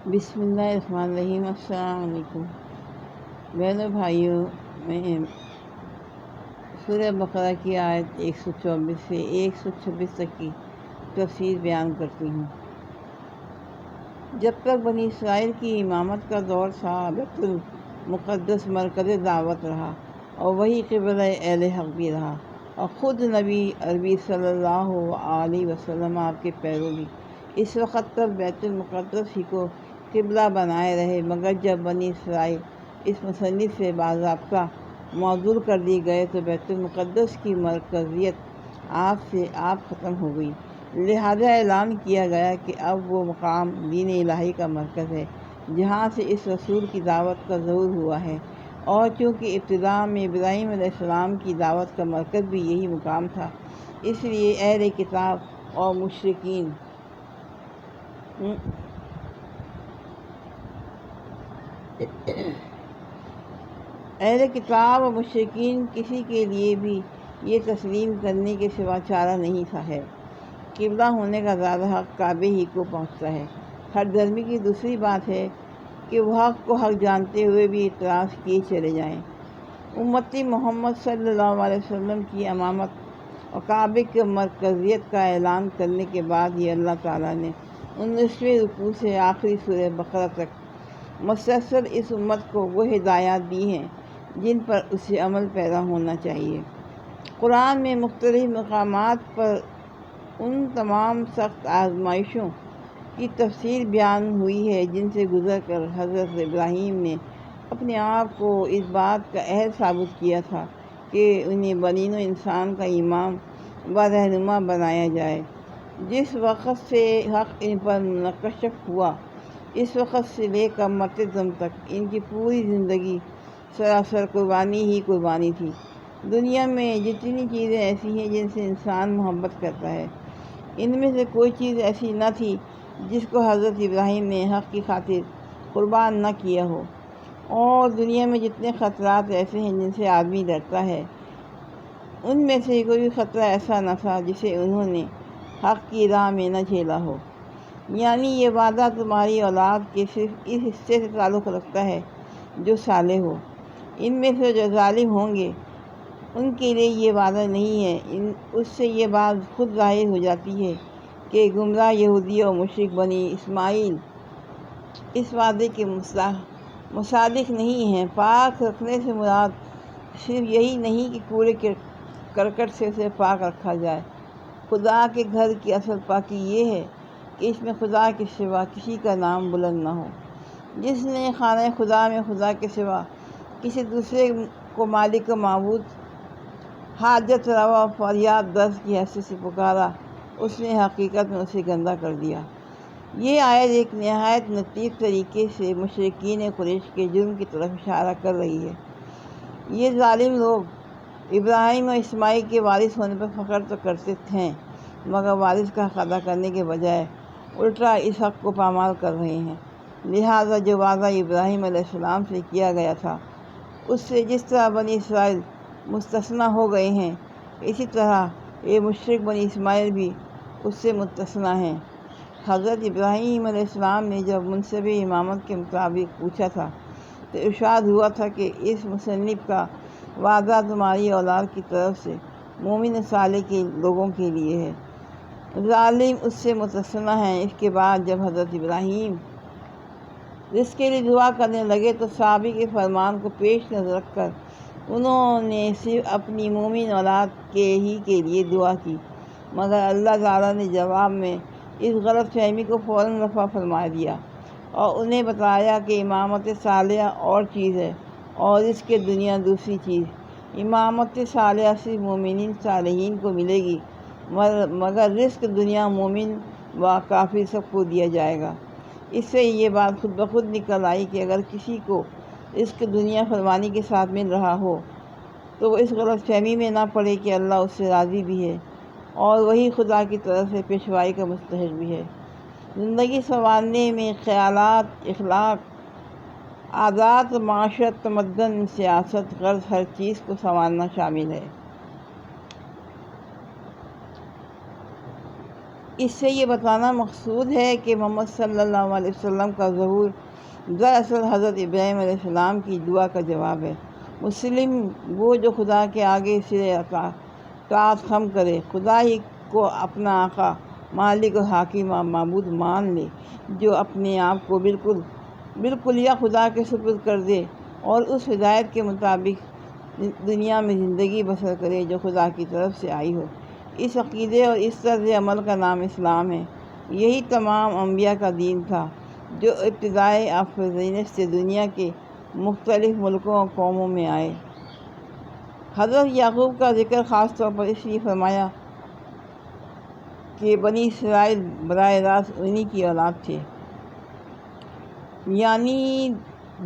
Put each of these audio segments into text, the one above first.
بسم اللہ الرحمن الرحیم۔ السلام علیکم بہنوں بھائیوں، میں سورہ بقرہ کی آیت 124 سے 126 تک کی تفسیر بیان کرتی ہوں۔ جب تک بنی اسرائیل کی امامت کا دور تھا، بیت المقدس مرکز دعوت رہا اور وہی قبلہ اہل حق بھی رہا، اور خود نبی عربی صلی اللہ علیہ وسلم آپ کے پیرو بھی اس وقت تک بیت المقدس ہی کو قبلہ بنائے رہے، مگر جب بنی اسرائیل اس مصنف سے باضابطہ معزول کر دی گئے تو بیت المقدس کی مرکزیت آپ ختم ہو گئی۔ لہذا اعلان کیا گیا کہ اب وہ مقام دین الہی کا مرکز ہے جہاں سے اس رسول کی دعوت کا ظہور ہوا ہے، اور چونکہ ابتداء میں ابراہیم علیہ السلام کی دعوت کا مرکز بھی یہی مقام تھا، اس لیے اہل کتاب اور مشرکین کسی کے لیے بھی یہ تسلیم کرنے کے سوا چارہ نہیں تھا ہے۔ قبلہ ہونے کا زیادہ حق کعبے ہی کو پہنچتا ہے۔ ہر دھرمی کی دوسری بات ہے کہ وہ حق کو حق جانتے ہوئے بھی اعتراض کیے چلے جائیں۔ امتی محمد صلی اللہ علیہ وسلم کی امامت اور کعبے کی مرکزیت کا اعلان کرنے کے بعد یہ اللہ تعالیٰ نے 19ویں رکوع سے آخری سورہ بقرہ تک مسلسل اس امت کو وہ ہدایات دی ہیں جن پر اسے عمل پیرا ہونا چاہیے۔ قرآن میں مختلف مقامات پر ان تمام سخت آزمائشوں کی تفصیل بیان ہوئی ہے جن سے گزر کر حضرت ابراہیم نے اپنے آپ کو اس بات کا اہل ثابت کیا تھا کہ انہیں بنین و انسان کا امام و رہنما بنایا جائے۔ جس وقت سے حق ان پر منکشف ہوا، اس وقت سے لے کر مرتے دم تک ان کی پوری زندگی سراسر قربانی ہی قربانی تھی۔ دنیا میں جتنی چیزیں ایسی ہیں جن سے انسان محبت کرتا ہے، ان میں سے کوئی چیز ایسی نہ تھی جس کو حضرت ابراہیم نے حق کی خاطر قربان نہ کیا ہو، اور دنیا میں جتنے خطرات ایسے ہیں جن سے آدمی ڈرتا ہے، ان میں سے کوئی خطرہ ایسا نہ تھا جسے انہوں نے حق کی راہ میں نہ جھیلا ہو۔ یعنی یہ وعدہ تمہاری اولاد کے صرف اس حصے سے تعلق رکھتا ہے جو صالح ہو۔ ان میں سے جو ظالم ہوں گے ان کے لیے یہ وعدہ نہیں ہے۔ اس سے یہ بات خود ظاہر ہو جاتی ہے کہ گمراہ یہودی اور مشرک بنی اسماعیل اس وعدے کے مصادق نہیں ہیں۔ پاک رکھنے سے مراد صرف یہی نہیں کہ کوڑے کرکٹ سے اسے پاک رکھا جائے۔ خدا کے گھر کی اصل پاکی یہ ہے کہ اس میں خدا کے سوا کسی کا نام بلند نہ ہو۔ جس نے خانہ خدا میں خدا کے سوا کسی دوسرے کو مالک و معبود، حاجت روا، فریاد رس کی حیثیت سے پکارا، اس نے حقیقت میں اسے گندہ کر دیا۔ یہ آیت ایک نہایت لطیف طریقے سے مشرکین قریش کے جرم کی طرف اشارہ کر رہی ہے۔ یہ ظالم لوگ ابراہیم اور اسماعیل کے وارث ہونے پر فخر تو کرتے ہیں، مگر وارث کا حق ادا کرنے کے بجائے الٹا اس حق کو پامال کر رہے ہیں۔ لہٰذا جو وعدہ ابراہیم علیہ السلام سے کیا گیا تھا، اس سے جس طرح بنی اسرائیل مستثنیٰ ہو گئے ہیں، اسی طرح یہ مشرک بنی اسماعیل بھی اس سے مستثنیٰ ہیں۔ حضرت ابراہیم علیہ السلام نے جب منصب امامت کے مطابق پوچھا تھا تو ارشاد ہوا تھا کہ اس مصنف کا وعدہ تمہاری اولاد کی طرف سے مومن صالح کے لوگوں کے لیے ہے، ظالم اس سے مستثنیٰ ہیں۔ اس کے بعد جب حضرت ابراہیم رزق کے لیے دعا کرنے لگے تو صحابی کے فرمان کو پیش نظر رکھ کر انہوں نے صرف اپنی مومن اولاد کے لیے دعا کی، مگر اللہ تعالیٰ نے جواب میں اس غلط فہمی کو فوراً رفع فرما دیا اور انہیں بتایا کہ امامت صالحہ اور چیز ہے اور رزق دنیا دوسری چیز۔ امامت صالحہ صرف مومنین صالحین کو ملے گی، مگر رزق دنیا مومن و کافر سب کو دیا جائے گا۔ اس سے یہ بات خود بخود نکل آئی کہ اگر کسی کو رزق دنیا فراوانی کے ساتھ مل رہا ہو تو وہ اس غلط فہمی میں نہ پڑے کہ اللہ اس سے راضی بھی ہے اور وہی خدا کی طرف سے پیشوائی کا مستحق بھی ہے۔ زندگی سنوارنے میں خیالات، اخلاق، عادات، معاشرت، تمدن، سیاست، غرض ہر چیز کو سنوارنا شامل ہے۔ اس سے یہ بتانا مقصود ہے کہ محمد صلی اللہ علیہ وسلم کا ظہور دراصل حضرت ابراہیم علیہ السلام کی دعا کا جواب ہے۔ مسلم وہ جو خدا کے آگے سر اطاعت خم کرے، خدا ہی کو اپنا آقا، مالک و حاکم و معبود مان لے، جو اپنے آپ کو بالکل یا خدا کے سپرد کر دے اور اس ہدایت کے مطابق دنیا میں زندگی بسر کرے جو خدا کی طرف سے آئی ہو۔ اس عقیدے اور اس طرز عمل کا نام اسلام ہے۔ یہی تمام انبیاء کا دین تھا جو ابتدائے آفرینش سے دنیا کے مختلف ملکوں اور قوموں میں آئے۔ حضرت یعقوب کا ذکر خاص طور پر اس لیے فرمایا کہ بنی اسرائیل براہ راست انہی کی اولاد تھے، یعنی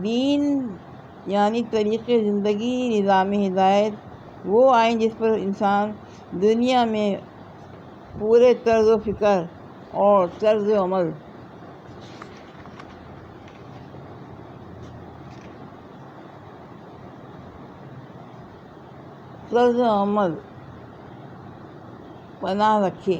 دین یعنی طریقے زندگی، نظام ہدایت وہ آئین جس پر انسان دنیا میں پورے طرز و فکر اور طرز عمل بنا رکھے۔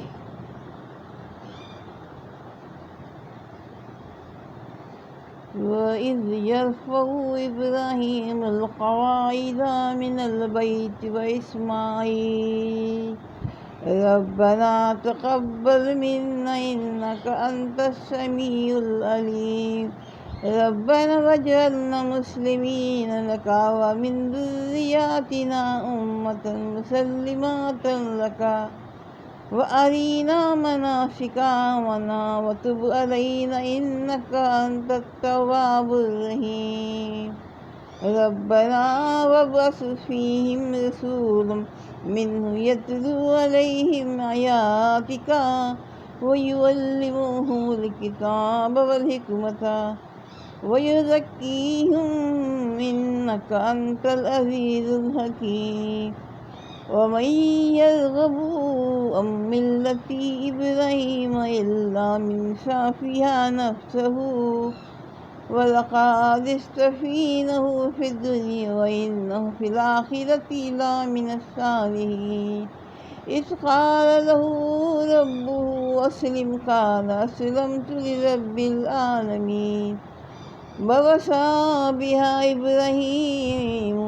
وَإِذْ يَرْفَعُ إِبْرَاهِيمُ الْقَوَاعِدَ مِنَ الْبَيْتِ وَإِسْمَاعِيلُ رَبَّنَا تَقَبَّلْ مِنَّا إِنَّكَ أَنْتَ السَّمِيعُ الْعَلِيمُ رَبَّنَا وَاجْعَلْنَا مُسْلِمِينَ لَكَ وَمِنْ ذُرِّيَّتِنَا أُمَّةً مُسْلِمَةً لَكَ وَأَرِنَا مَنَاسِكَنَا وَتُبْ عَلَيْنَا إِنَّكَ أَنْتَ التَّوَّابُ الرَّحِيمُ رَبَّنَا وَابْعَثْ فِيهِمْ رَسُولًا مِّنْهُمْ يَتْلُو عَلَيْهِمْ آيَاتِكَ وَيُعَلِّمُهُمُ الْكِتَابَ وَالْحِكْمَةَ وَيُزَكِّيهِمْ إِنَّكَ أَنْتَ الْعَزِيزُ الْحَكِيمُ وَمَن يَرْغَبُ عَن مِّلَّةِ إِبْرَاهِيمَ إِلَّا مَن سَفِهَ نَفْسَهُ وَلَقَدِ اصْطَفَيْنَاهُ فِي الدُّنْيَا وَإِنَّهُ فِي الْآخِرَةِ لَمِنَ الصَّالِحِينَ إِذْ قَالَ لَهُ رَبُّهُ أَسْلِمْ قَالَ أَسْلَمْتُ لِرَبِّ الْعَالَمِينَ وَوَصَّى بِهَا إِبْرَاهِيمُ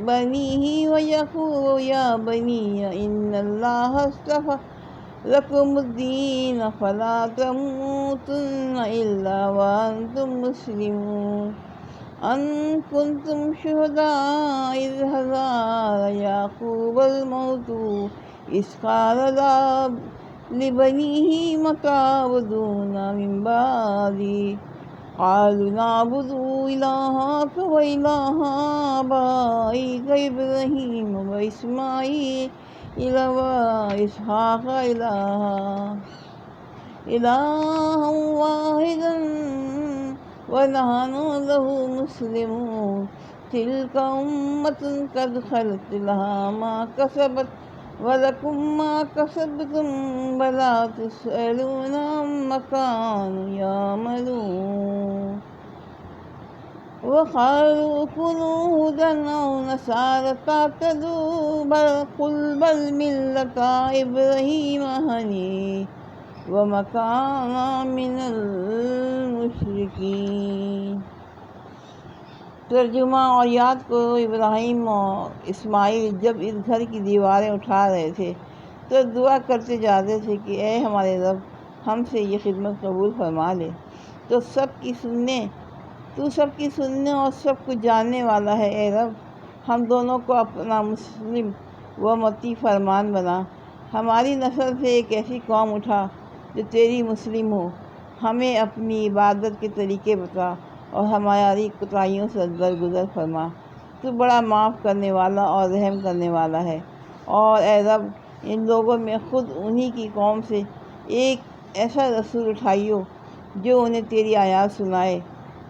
بَنِيهِ وَيَعْقُوبُ يَا بَنِيَّ إِنَّ اللَّهَ اصْطَفَىٰ لَكُمُ الدِّينَ فَلَا تَمُوتُنَّ إِلَّا وَأَنْتُمْ مُسْلِمُونَ أَمْ كُنْتُمْ شُهَدَاءَ إِذْ حَضَرَ يَعْقُوبَ الْمَوْتُ إِذْ قَالَ لِبَنِيهِ مَا تَعْبُدُونَ مِن بَعْدِي قَالُوا نَعْبُدُ إِلَٰهَكَ وَإِلَٰهَ آبَائِكَ إِبْرَاهِيمَ وَإِسْمَاعِيلَ وَإِسْحَاقَ إِلَٰهًا وَاحِدًا وَنَحْنُ لَهُ مُسْلِمُونَ تِلْكَ أُمَّةٌ قَدْ خَلَتْ لَهَا مَا كَسَبَتْ وَلَكُم مَّا كَسَبْتُمْ وَلَا تُسْأَلُونَ عَمَّا كَانُوا يَعْمَلُونَ وَقَالُوا كُونُوا هُودًا أَوْ نَصَارَىٰ تَهْتَدُوا قُلْ بَلْ مِلَّةَ إِبْرَاهِيمَ حَنِيفًا وَمَا كَانَ مِنَ الْمُشْرِكِينَ۔ ترجمہ۔ اور یاد کرو ابراہیم اور اسماعیل جب اس گھر کی دیواریں اٹھا رہے تھے تو دعا کرتے جاتے تھے کہ اے ہمارے رب، ہم سے یہ خدمت قبول فرما لے۔ تو سب کی سننے اور سب کچھ جاننے والا ہے۔ اے رب، ہم دونوں کو اپنا مسلم و مطیع فرمان بنا۔ ہماری نسل سے ایک ایسی قوم اٹھا جو تیری مسلم ہو۔ ہمیں اپنی عبادت کے طریقے بتا اور ہماری کوتاہیوں سے درگزر فرما۔ تو بڑا معاف کرنے والا اور رحم کرنے والا ہے۔ اور اے رب، ان لوگوں میں خود انہی کی قوم سے ایک ایسا رسول اٹھائیو جو انہیں تیری آیات سنائے،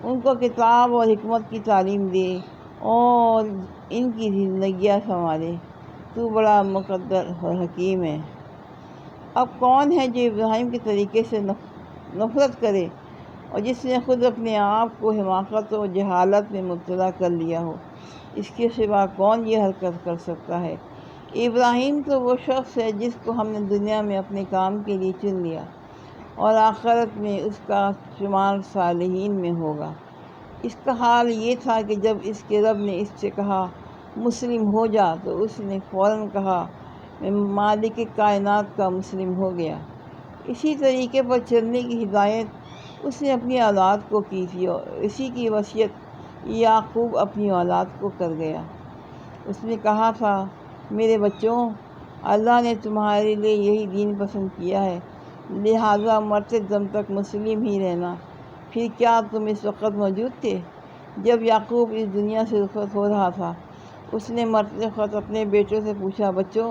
ان کو کتاب اور حکمت کی تعلیم دے اور ان کی زندگیاں سنوارے۔ تو بڑا مقتدر اور حکیم ہے۔ اب کون ہے جو ابراہیم کے طریقے سے نفرت کرے اور جس نے خود اپنے آپ کو حماقت و جہالت میں مبتلا کر لیا ہو؟ اس کے سوا کون یہ حرکت کر سکتا ہے؟ ابراہیم تو وہ شخص ہے جس کو ہم نے دنیا میں اپنے کام کے لیے چن لیا اور آخرت میں اس کا شمار صالحین میں ہوگا۔ اس کا حال یہ تھا کہ جب اس کے رب نے اس سے کہا مسلم ہو جا تو اس نے فوراً کہا میں مالک کائنات کا مسلم ہو گیا۔ اسی طریقے پر چلنے کی ہدایت اس نے اپنی اولاد کو کی تھی اور اسی کی وصیت یعقوب اپنی اولاد کو کر گیا۔ اس نے کہا تھا میرے بچوں، اللہ نے تمہارے لیے یہی دین پسند کیا ہے، لہٰذا مرتے دم تک مسلم ہی رہنا۔ پھر کیا تم اس وقت موجود تھے جب یعقوب اس دنیا سے رخصت ہو رہا تھا؟ اس نے مرتے وقت اپنے بیٹوں سے پوچھا بچوں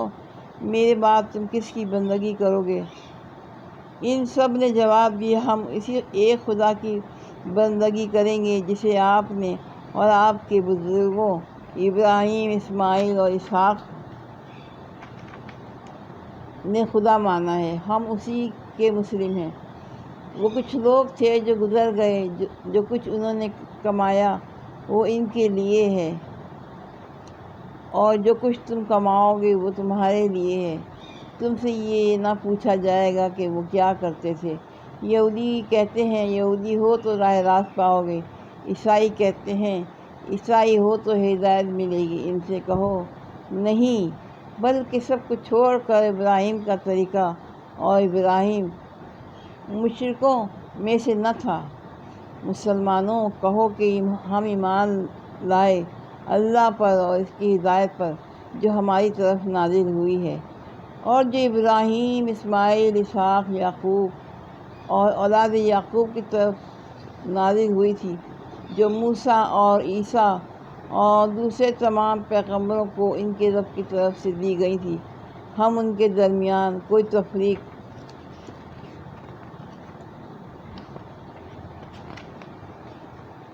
میرے بعد تم کس کی بندگی کرو گے؟ ان سب نے جواب دیا ہم اسی ایک خدا کی بندگی کریں گے جسے آپ نے اور آپ کے بزرگوں ابراہیم، اسماعیل اور اسحاق نے خدا مانا ہے، ہم اسی کے مسلم ہیں۔ وہ کچھ لوگ تھے جو گزر گئے، جو کچھ انہوں نے کمایا وہ ان کے لیے ہے اور جو کچھ تم کماؤ گے وہ تمہارے لیے ہے۔ تم سے یہ نہ پوچھا جائے گا کہ وہ کیا کرتے تھے۔ یہودی کہتے ہیں یہودی ہو تو راہ راست پاؤ گے، عیسائی کہتے ہیں عیسائی ہو تو ہدایت ملے گی۔ ان سے کہو نہیں، بلکہ سب کچھ چھوڑ کر ابراہیم کا طریقہ، اور ابراہیم مشرکوں میں سے نہ تھا۔ مسلمانوں کہو کہ ہم ایمان لائے اللہ پر اور اس کی ہدایت پر جو ہماری طرف نازل ہوئی ہے اور جو ابراہیم، اسماعیل، اسحاق، یعقوب اور اولاد یعقوب کی طرف نازل ہوئی تھی، جو موسیٰ اور عیسیٰ اور دوسرے تمام پیغمبروں کو ان کے رب کی طرف سے دی گئی تھی۔ ہم ان کے درمیان کوئی تفریق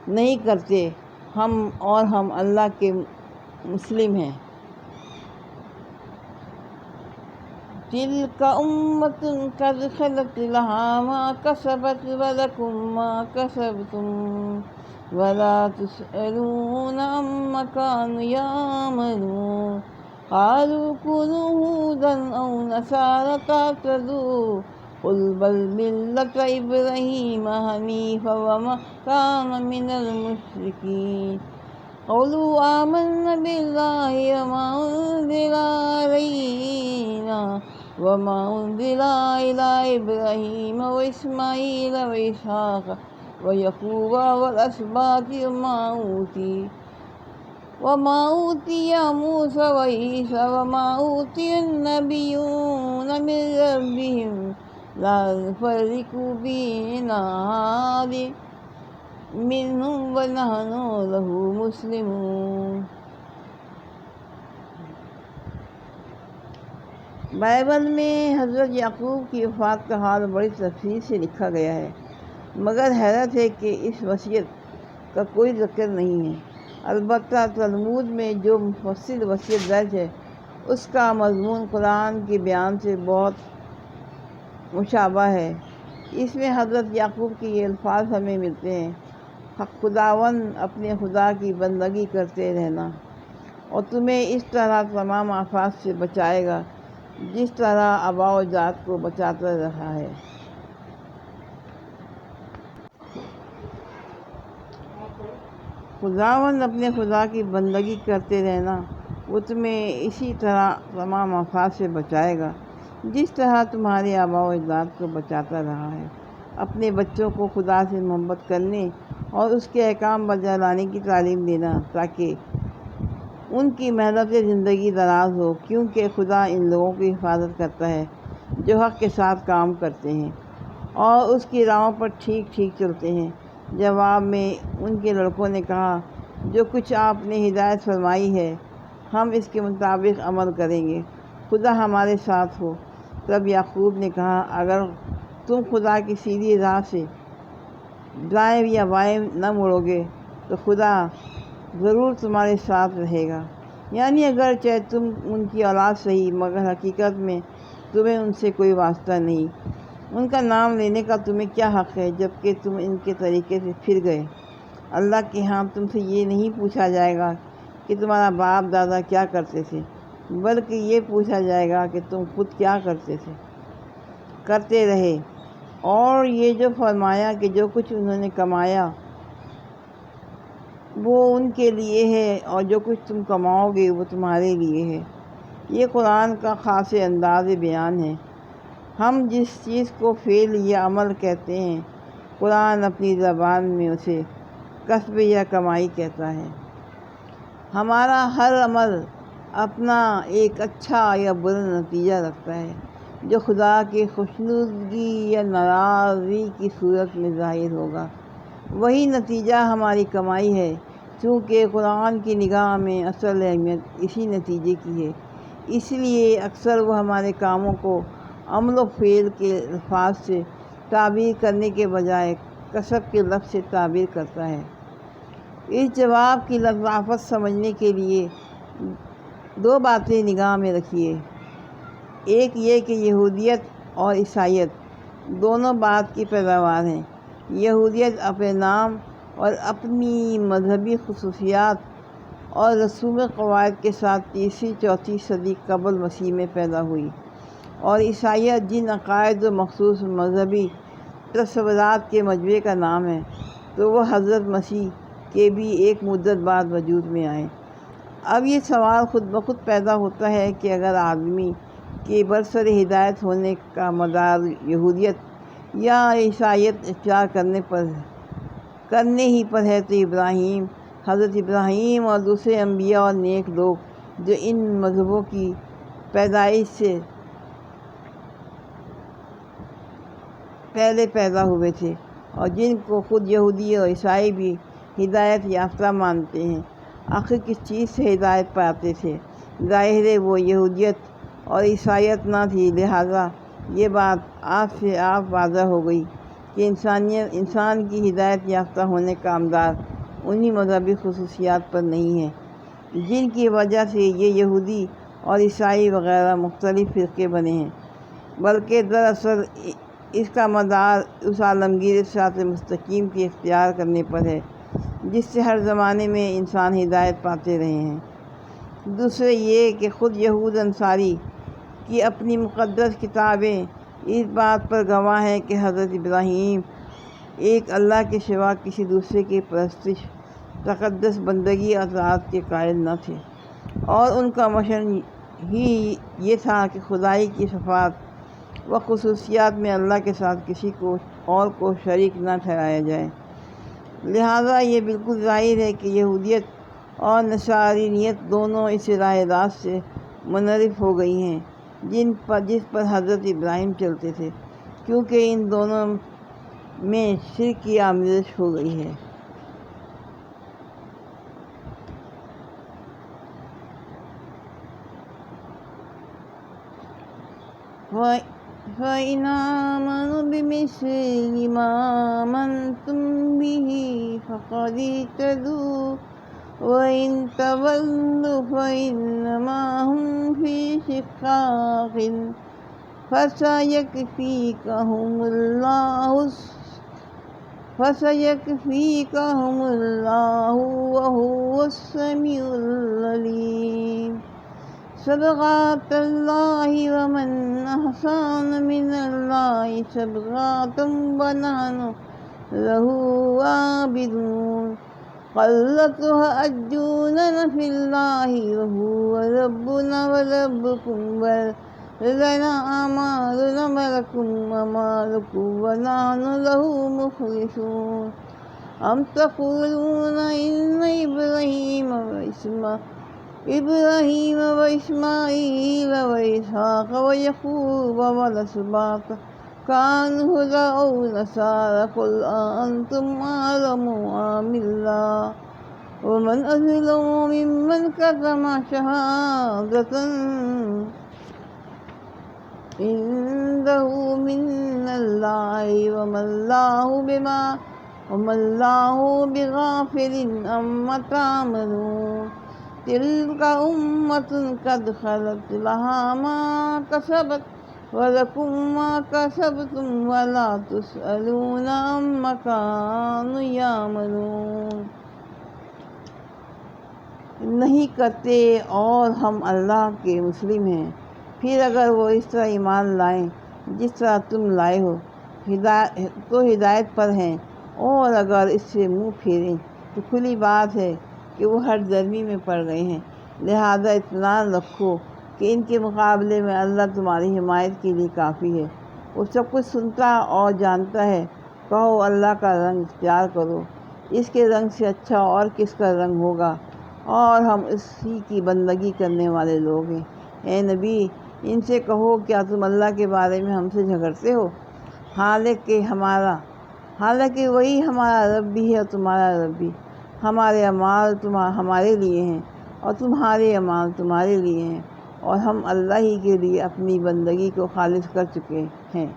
نہیں کرتے، ہم اللہ کے مسلم ہیں۔ تلک امۃ قد خلت لها ما کسبت ولکم ما کسبتم ولا تسألون عما كانوا يعملون قالوا كونوا هودا أو نصارى تهتدوا قل بل ملة إبراهيم حنيفا وما كان من المشركين قولوا آمنا بالله وما أنزل علينا وما أنزل إلى إبراهيم وإسماعيل وإسحاق ويعقوب والأسباط وما أوتي موسى وعيسى وما أوتي النبيون من ربهم لا نفرق بين أحد منهم ونحن له مسلمون۔ بائبل میں حضرت یعقوب کی وفات کا حال بڑی تفصیل سے لکھا گیا ہے، مگر حیرت ہے کہ اس وصیت کا کوئی ذکر نہیں ہے۔ البتہ تلمود میں جو مفصل وصیت درج ہے اس کا مضمون قرآن کے بیان سے بہت مشابہ ہے۔ اس میں حضرت یعقوب کے یہ الفاظ ہمیں ملتے ہیں خداوند اپنے خدا کی بندگی کرتے رہنا اور تمہیں اس طرح تمام آفات سے بچائے گا جس طرح آباء و اجداد کو بچاتا رہا ہے۔ خداوند اپنے خدا کی بندگی کرتے رہنا، وہ تمہیں اسی طرح تمام آفات سے بچائے گا جس طرح تمہارے آباء و اجداد کو بچاتا رہا ہے۔ اپنے بچوں کو خدا سے محبت کرنے اور اس کے احکام بجا لانے کی تعلیم دینا تاکہ ان کی محنت زندگی دراز ہو، کیونکہ خدا ان لوگوں کی حفاظت کرتا ہے جو حق کے ساتھ کام کرتے ہیں اور اس کی راہوں پر ٹھیک ٹھیک چلتے ہیں۔ جواب میں ان کے لڑکوں نے کہا جو کچھ آپ نے ہدایت فرمائی ہے ہم اس کے مطابق عمل کریں گے، خدا ہمارے ساتھ ہو۔ تب یعقوب نے کہا اگر تم خدا کی سیدھی راہ سے دائیں یا بائیں نہ مڑو گے تو خدا ضرور تمہارے ساتھ رہے گا، یعنی اگرچہ تم ان کی اولاد صحیح مگر حقیقت میں تمہیں ان سے کوئی واسطہ نہیں۔ ان کا نام لینے کا تمہیں کیا حق ہے جبکہ تم ان کے طریقے سے پھر گئے؟ اللہ کے ہاں تم سے یہ نہیں پوچھا جائے گا کہ تمہارا باپ دادا کیا کرتے تھے، بلکہ یہ پوچھا جائے گا کہ تم خود کیا کرتے رہے۔ اور یہ جو فرمایا کہ جو کچھ انہوں نے کمایا وہ ان کے لیے ہے اور جو کچھ تم کماؤ گے وہ تمہارے لیے ہے، یہ قرآن کا خاص انداز بیان ہے۔ ہم جس چیز کو فعل یا عمل کہتے ہیں، قرآن اپنی زبان میں اسے کسب یا کمائی کہتا ہے۔ ہمارا ہر عمل اپنا ایک اچھا یا برا نتیجہ رکھتا ہے جو خدا کی خوشنودگی یا ناراضگی کی صورت میں ظاہر ہوگا۔ وہی نتیجہ ہماری کمائی ہے، چونکہ قرآن کی نگاہ میں اصل اہمیت اسی نتیجے کی ہے۔ اس لیے اکثر وہ ہمارے کاموں کو عمل و فعل کے الفاظ سے تعبیر کرنے کے بجائے کسب کے لفظ سے تعبیر کرتا ہے۔ اس جواب کی لطافت سمجھنے کے لیے دو باتیں نگاہ میں رکھیے۔ ایک یہ کہ یہودیت اور عیسائیت دونوں بات کی پیداوار ہیں۔ یہودیت اپنے نام اور اپنی مذہبی خصوصیات اور رسوم قواعد کے ساتھ 3ری-4 صدی قبل مسیح میں پیدا ہوئی، اور عیسائیت جن عقائد و مخصوص مذہبی تصورات کے مجموعے کا نام ہے، تو وہ حضرت مسیح کے بھی ایک مدت بعد وجود میں آئے۔ اب یہ سوال خود بخود پیدا ہوتا ہے کہ اگر آدمی کے برسر ہدایت ہونے کا مدار یہودیت یا عیسائیت اختیار کرنے ہی پر ہے، تو حضرت ابراہیم اور دوسرے انبیاء اور نیک لوگ جو ان مذہبوں کی پیدائش سے پہلے پیدا ہوئے تھے اور جن کو خود یہودی اور عیسائی بھی ہدایت یافتہ مانتے ہیں، آخر کس چیز سے ہدایت پاتے تھے؟ ظاہر ہے وہ یہودیت اور عیسائیت نہ تھی۔ لہٰذا یہ بات آپ سے آپ واضح ہو گئی کہ انسان کی ہدایت یافتہ ہونے کا امداد انہی مذہبی خصوصیات پر نہیں ہے جن کی وجہ سے یہ یہودی اور عیسائی وغیرہ مختلف فرقے بنے ہیں، بلکہ دراصل اس کا مدار اس عالمگیر صراط مستقیم کے اختیار کرنے پر ہے جس سے ہر زمانے میں انسان ہدایت پاتے رہے ہیں۔ دوسرے یہ کہ خود یہود انصاری کی اپنی مقدس کتابیں اس بات پر گواہ ہیں کہ حضرت ابراہیم ایک اللہ کے سوا کسی دوسرے کی پرستش، تقدس، بندگی اور اطاعت کے قائل نہ تھے، اور ان کا مشن ہی یہ تھا کہ خدائی کی صفات و خصوصیات میں اللہ کے ساتھ کسی اور کو شریک نہ ٹھہرایا جائے۔ لہٰذا یہ بالکل ظاہر ہے کہ یہودیت اور نصرانیت دونوں اس راہ راست سے منحرف ہو گئی ہیں جس پر حضرت ابراہیم چلتے تھے، کیونکہ ان دونوں میں شرک کی آمیزش ہو گئی ہے۔ فَإِنْ آمَنُوا بِمِثْلِ مَا آمَنْتُمْ بِهِ فَقَدِ اهْتَدَوْا وَإِنْ تَوَلَّوْا فَإِنَّمَا هُمْ فِي شِقَاقٍ فَسَيَكْفِيكَهُمُ اللَّهُ وَهُوَ السَّمِيعُ الْعَلِيمُ۔ صبغات اللہ ومن احسن من اللہ صبغات ونحن لہ عابدون۔ قلت تحاجوننا فی اللہ وہو ربنا وربکم ولنا اعمالنا ولکم اعمالکم ونحن لہ مخلصون۔ ام تقولون ان ابراہیم و اسماعیل و اسحاق و یعقوب والاسباط کانوا ھودا او نصارا قل اانتم اعلم ام اللہ ومن اظلم ممن کتم شہادۃ عندہ من اللہ وما اللہ بغافل عما تعملون۔ تلک امۃ قد خلت لہا ما کسبت ولکم ما کسبتم ولا تسألون عما کانوا یعملون۔ نہیں کرتے اور ہم اللہ کے مسلم ہیں، پھر اگر وہ اس طرح ایمان لائیں جس طرح تم لائے ہو تو ہدایت پر ہیں، اور اگر اس سے منہ پھیریں تو کھلی بات ہے کہ وہ ہر درمی میں پڑ گئے ہیں۔ لہذا اطمینان رکھو کہ ان کے مقابلے میں اللہ تمہاری حمایت کے لیے کافی ہے۔ وہ سب کچھ سنتا اور جانتا ہے۔ کہو اللہ کا رنگ اختیار کرو، اس کے رنگ سے اچھا اور کس کا رنگ ہوگا، اور ہم اسی کی بندگی کرنے والے لوگ ہیں۔ اے نبی، ان سے کہو کیا تم اللہ کے بارے میں ہم سے جھگڑتے ہو، حالانکہ وہی ہمارا رب بھی ہے اور تمہارا رب بھی۔ ہمارے اعمال ہمارے لیے ہیں اور تمہارے اعمال تمہارے لیے ہیں، اور ہم اللہ ہی کے لیے اپنی بندگی کو خالص کر چکے ہیں۔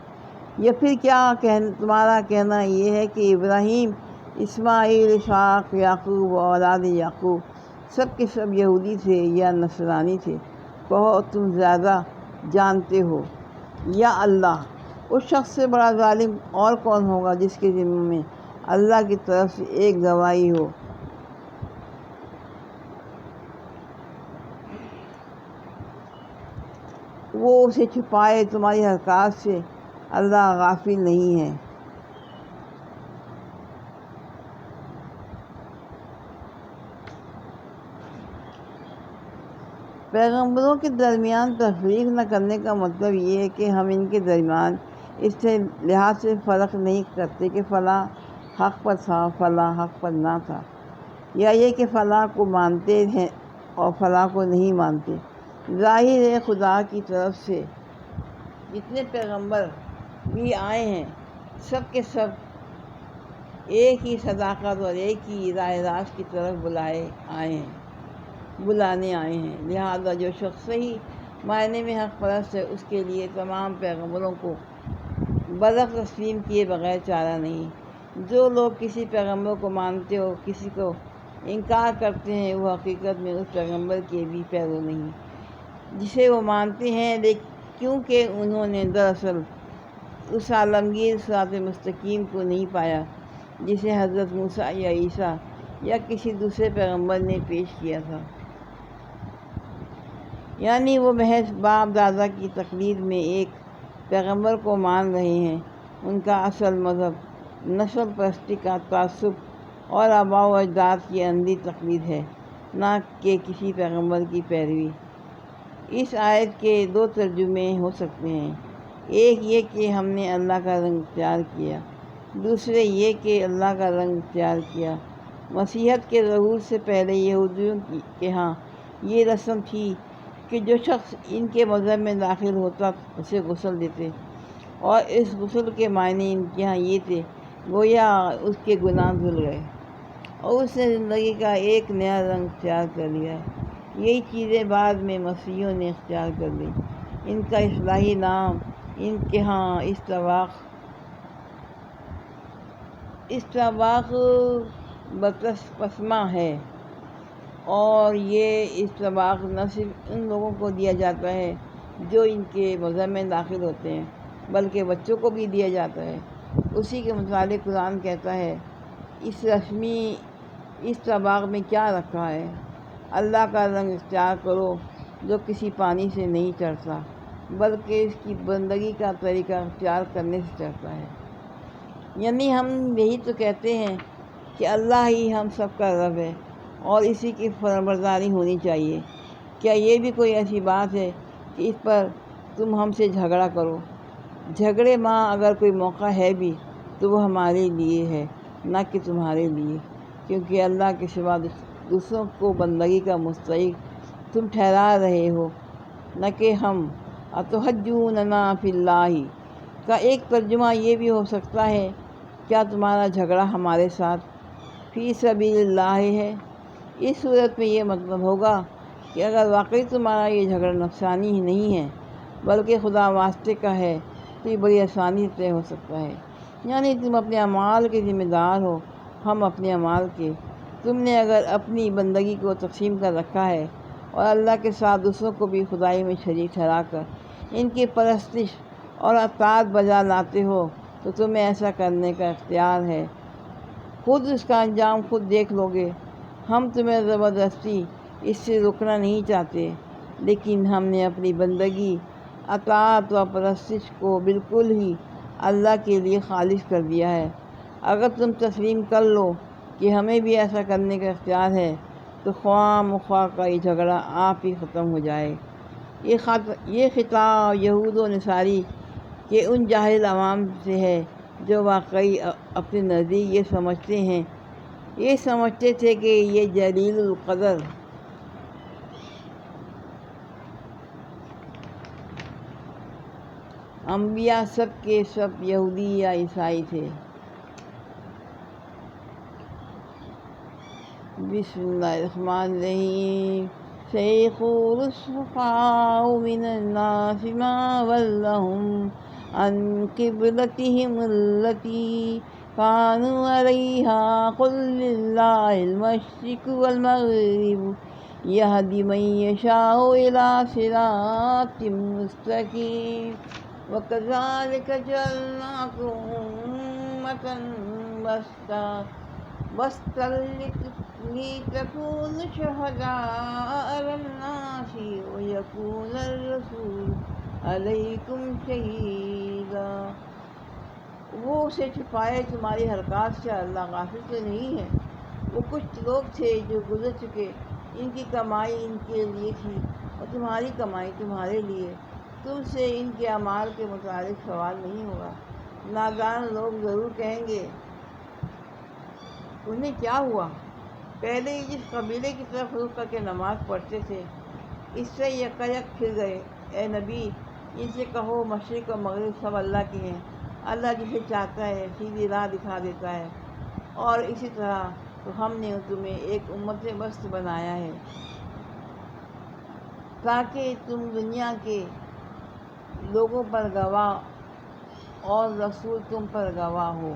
یا پھر کیا تمہارا کہنا یہ ہے کہ ابراہیم، اسماعیل، اسحاق، یعقوب اور اولاد یعقوب سب کے سب یہودی تھے یا نصرانی تھے؟ کہو تم زیادہ جانتے ہو یا اللہ۔ اس شخص سے بڑا ظالم اور کون ہوگا جس کے ذمہ میں اللہ کی طرف سے ایک گواہی ہو، وہ اسے چھپائے تمہاری حرکات سے۔ اللہ غافل نہیں ہے۔ پیغمبروں کے درمیان تفریق نہ کرنے کا مطلب یہ ہے کہ ہم ان کے درمیان اس لحاظ سے فرق نہیں کرتے کہ فلاں حق پر تھا فلاں حق پر نہ تھا، یا یہ کہ فلاں کو مانتے ہیں اور فلاں کو نہیں مانتے۔ ظاہر ہے خدا کی طرف سے جتنے پیغمبر بھی آئے ہیں سب کے سب ایک ہی صداقت اور ایک ہی راہ راست کی طرف بلانے آئے ہیں۔ لہذا جو شخص صحیح معنی میں حق پرست ہے اس کے لیے تمام پیغمبروں کو برحق تسلیم کیے بغیر چارہ نہیں۔ جو لوگ کسی پیغمبر کو مانتے اور کسی کو انکار کرتے ہیں وہ حقیقت میں اس پیغمبر کے بھی پیرو نہیں جسے وہ مانتے ہیں، کیونکہ انہوں نے دراصل اس عالمگیر صراط مستقیم کو نہیں پایا جسے حضرت موسیٰ یا عیسیٰ یا کسی دوسرے پیغمبر نے پیش کیا تھا۔ یعنی وہ محض باپ دادا کی تقلید میں ایک پیغمبر کو مان رہے ہیں۔ ان کا اصل مذہب نسل پرستی کا تعصب اور آباء و اجداد کی اندھی تقلید ہے، نہ کہ کسی پیغمبر کی پیروی۔ اس آیت کے دو ترجمے ہو سکتے ہیں، ایک یہ کہ ہم نے اللہ کا رنگ اختیار کیا، دوسرے یہ کہ اللہ کا رنگ اختیار کیا۔ مسیحیت کے ظہور سے پہلے یہودیوں کے ہاں یہ رسم تھی کہ جو شخص ان کے مذہب میں داخل ہوتا اسے غسل دیتے، اور اس غسل کے معنی ان کے ہاں یہ تھے گویا اس کے گناہ دھل گئے اور اس نے زندگی کا ایک نیا رنگ اختیار کر لیا ہے۔ یہی چیزیں بعد میں مسیحیوں نے اختیار کر لیں۔ ان کا اصطلاحی نام ان کے ہاں استباق بپتسمہ ہے، اور یہ استباق نہ صرف ان لوگوں کو دیا جاتا ہے جو ان کے مذہب میں داخل ہوتے ہیں بلکہ بچوں کو بھی دیا جاتا ہے۔ اسی کے متعلق قرآن کہتا ہے، اس رسمی استباق میں کیا رکھا ہے؟ اللہ کا رنگ اختیار کرو جو کسی پانی سے نہیں چڑھتا بلکہ اس کی بندگی کا طریقہ اختیار کرنے سے چڑھتا ہے۔ یعنی ہم یہی تو کہتے ہیں کہ اللہ ہی ہم سب کا رب ہے اور اسی کی فرمانبرداری ہونی چاہیے۔ کیا یہ بھی کوئی ایسی بات ہے کہ اس پر تم ہم سے جھگڑا کرو؟ جھگڑے ماں اگر کوئی موقع ہے بھی تو وہ ہمارے لیے ہے نہ کہ تمہارے لیے، کیونکہ اللہ کے سوا دوسروں کو بندگی کا مستحق تم ٹھہرا رہے ہو نہ کہ ہم۔ اتحجوننا فی اللہ کا ایک ترجمہ یہ بھی ہو سکتا ہے، کیا تمہارا جھگڑا ہمارے ساتھ فی سبیل اللہ ہے؟ اس صورت میں یہ مطلب ہوگا کہ اگر واقعی تمہارا یہ جھگڑا نفسانی ہی نہیں ہے بلکہ خدا واسطے کا ہے تو یہ بڑی آسانی سے طے ہو سکتا ہے۔ یعنی تم اپنے اعمال کے ذمہ دار ہو، ہم اپنے اعمال کے۔ تم نے اگر اپنی بندگی کو تقسیم کر رکھا ہے اور اللہ کے ساتھ دوسروں کو بھی خدائی میں شریک ٹھہرا کر ان کی پرستش اور اطاعت بجا لاتے ہو تو تمہیں ایسا کرنے کا اختیار ہے، خود اس کا انجام خود دیکھ لو گے۔ ہم تمہیں زبردستی اس سے روکنا نہیں چاہتے، لیکن ہم نے اپنی بندگی، اطاعت و پرستش کو بالکل ہی اللہ کے لیے خالص کر دیا ہے۔ اگر تم تسلیم کر لو کہ ہمیں بھی ایسا کرنے کا اختیار ہے تو خواہ مخواہ کا یہ جھگڑا آپ ہی ختم ہو جائے۔ یہ خطاب یہود و نصاری کے ان جاہل عوام سے ہے جو واقعی اپنے نزدیک یہ سمجھتے تھے کہ یہ جلیل القدر انبیاء سب کے سب یہودی یا عیسائی تھے۔ بسم اللہ الرحمن الرحیم۔ سيقول السفهاء من الناس ما ولهم عن قبلتهم التي كانوا عليها قل لله المشرق والمغرب يهدي من يشاء إلى صراط مستقيم وكذلك جعلناكم أمة وسطا لتكونوا شهداء على الناس ويكون الرسول عليكم شهيدا۔ وہ اسے چھپائے تمہاری حرکات سے، اللہ غافل تو نہیں ہے۔ وہ کچھ لوگ تھے جو گزر چکے، ان کی کمائی ان کے لیے تھی اور تمہاری کمائی تمہارے لیے۔ تم سے ان کے اعمال کے متعلق سوال نہیں ہوگا۔ نادان لوگ ضرور کہیں گے انہیں کیا ہوا؟ پہلے ہی جس قبیلے کی طرف رخ کر کے نماز پڑھتے تھے اس سے یکایک پھر گئے۔ اے نبی، ان سے کہو مشرق و مغرب سب اللہ کے ہیں، اللہ جسے چاہتا ہے سیدھی راہ دکھا دیتا ہے، اور اسی طرح تو ہم نے تمہیں ایک امت وسط بنایا ہے تاکہ تم دنیا کے لوگوں پر گواہ اور رسول تم پر گواہ ہو۔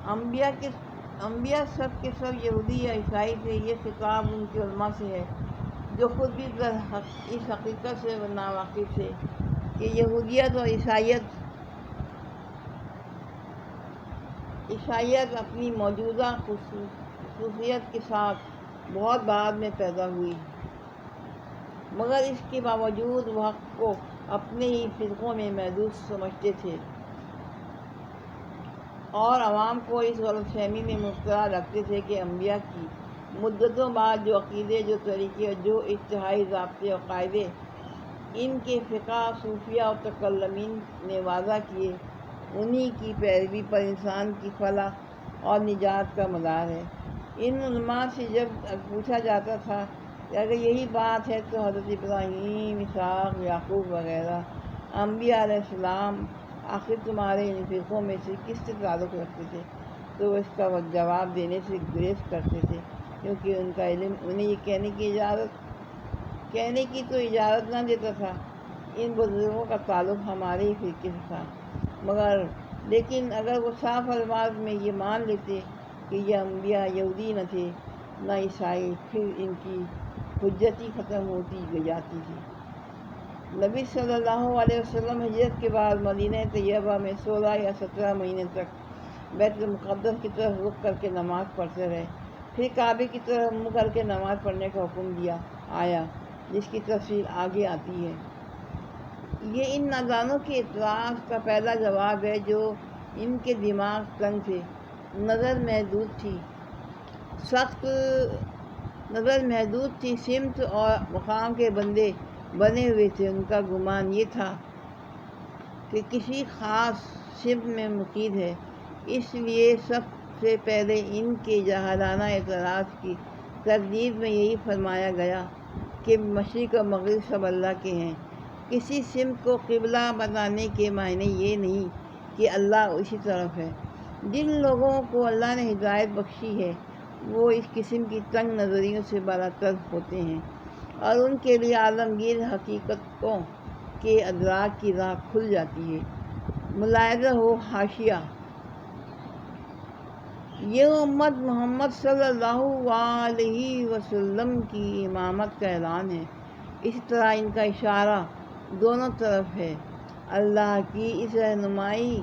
انبیاء سب کے سب یہودی یا عیسائی تھے۔ یہ خطاب ان کے علماء سے ہے جو خود بھی اس حقیقت سے ناواقف تھے کہ یہودیت اور عیسائیت اپنی موجودہ خصوصیت کے ساتھ بہت بعد میں پیدا ہوئی، مگر اس کے باوجود وہ حق کو اپنے ہی فرقوں میں محدود سمجھتے تھے اور عوام کو اس غلط فہمی میں مبتلا رکھتے تھے کہ انبیاء کی مدتوں بعد جو عقیدے، جو طریقے اور جو اجتہادی ضابطے اور قاعدے ان کے فقہ، صوفیہ اور متکلمین نے وضع کیے، انہی کی پیروی پر انسان کی فلاح اور نجات کا مدار ہے۔ ان علماء سے جب پوچھا جاتا تھا کہ اگر یہی بات ہے تو حضرت ابراہیم، اسحاق، یعقوب وغیرہ انبیاء علیہ السلام آخر تمہارے ان فرقوں میں سے کس سے تعلق رکھتے تھے، تو وہ اس کا جواب دینے سے گریز کرتے تھے، کیونکہ ان کا علم انہیں یہ کہنے کی تو اجازت نہ دیتا تھا۔ ان بزرگوں کا تعلق ہمارے ہی فرقے سے تھا، لیکن اگر وہ صاف الفاظ میں یہ مان لیتے کہ یہ انبیاء یہودی نہ تھے نہ عیسائی، پھر ان کی حجت ہی ختم ہوتی جاتی تھی۔ نبی صلی اللہ علیہ وسلم ہجرت کے بعد مدینہ طیبہ میں 16 یا 17 مہینے تک بیت المقدس کی طرف رخ کر کے نماز پڑھتے رہے، پھر کعبے کی طرف منہ کر کے نماز پڑھنے کا حکم آیا، جس کی تفصیل آگے آتی ہے۔ یہ ان نادانوں کے اعتراض کا پہلا جواب ہے جو ان کے دماغ تنگ تھے، نظر محدود تھی، سمت اور مقام کے بندے بنے ہوئے تھے۔ ان کا گمان یہ تھا کہ کسی خاص سمت میں مقید ہے، اس لیے سب سے پہلے ان کے جاہلانہ اعتراض کی تردید میں یہی فرمایا گیا کہ مشرق اور مغرب سب اللہ کے ہیں۔ کسی سمت کو قبلہ بتانے کے معنی یہ نہیں کہ اللہ اسی طرف ہے۔ جن لوگوں کو اللہ نے ہدایت بخشی ہے وہ اس قسم کی تنگ نظریوں سے بالاتر ہوتے ہیں اور ان کے لیے عالمگیر حقیقتوں کے ادراک کی راہ کھل جاتی ہے۔ ملاحظہ ہو حاشیہ: یہ امت محمد صلی اللہ علیہ وسلم کی امامت کا اعلان ہے۔ اسی طرح ان کا اشارہ دونوں طرف ہے، اللہ کی اس رہنمائی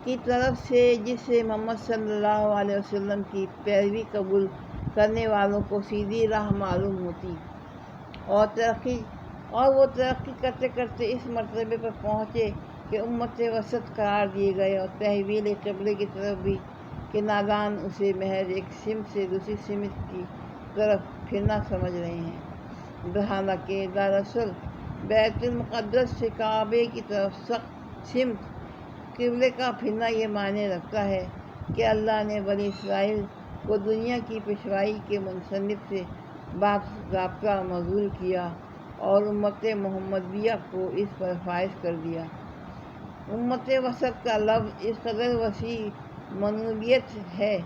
کی طرف سے جس سے محمد صلی اللہ علیہ وسلم کی پیروی قبول کرنے والوں کو سیدھی راہ معلوم ہوتی اور وہ ترقی کرتے کرتے اس مرتبے پر پہنچے کہ امت وسط قرار دیے گئے، اور تحویل قبلے کی طرف بھی کہ نادان اسے محض ایک سمت سے دوسری سمت کی طرف پھرنا سمجھ رہے ہیں، حالانکہ دراصل بیت المقدس سے کعبے کی طرف سمت قبلے کا پھرنا یہ معنی رکھتا ہے کہ اللہ نے بنی اسرائیل کو دنیا کی پیشوائی کے مصنف سے باضابطہ معزول کیا اور امت محمدیہ کو اس پر فائز کر دیا۔ امت وسط کا لفظ اس قدر وسیع منوعیت ہے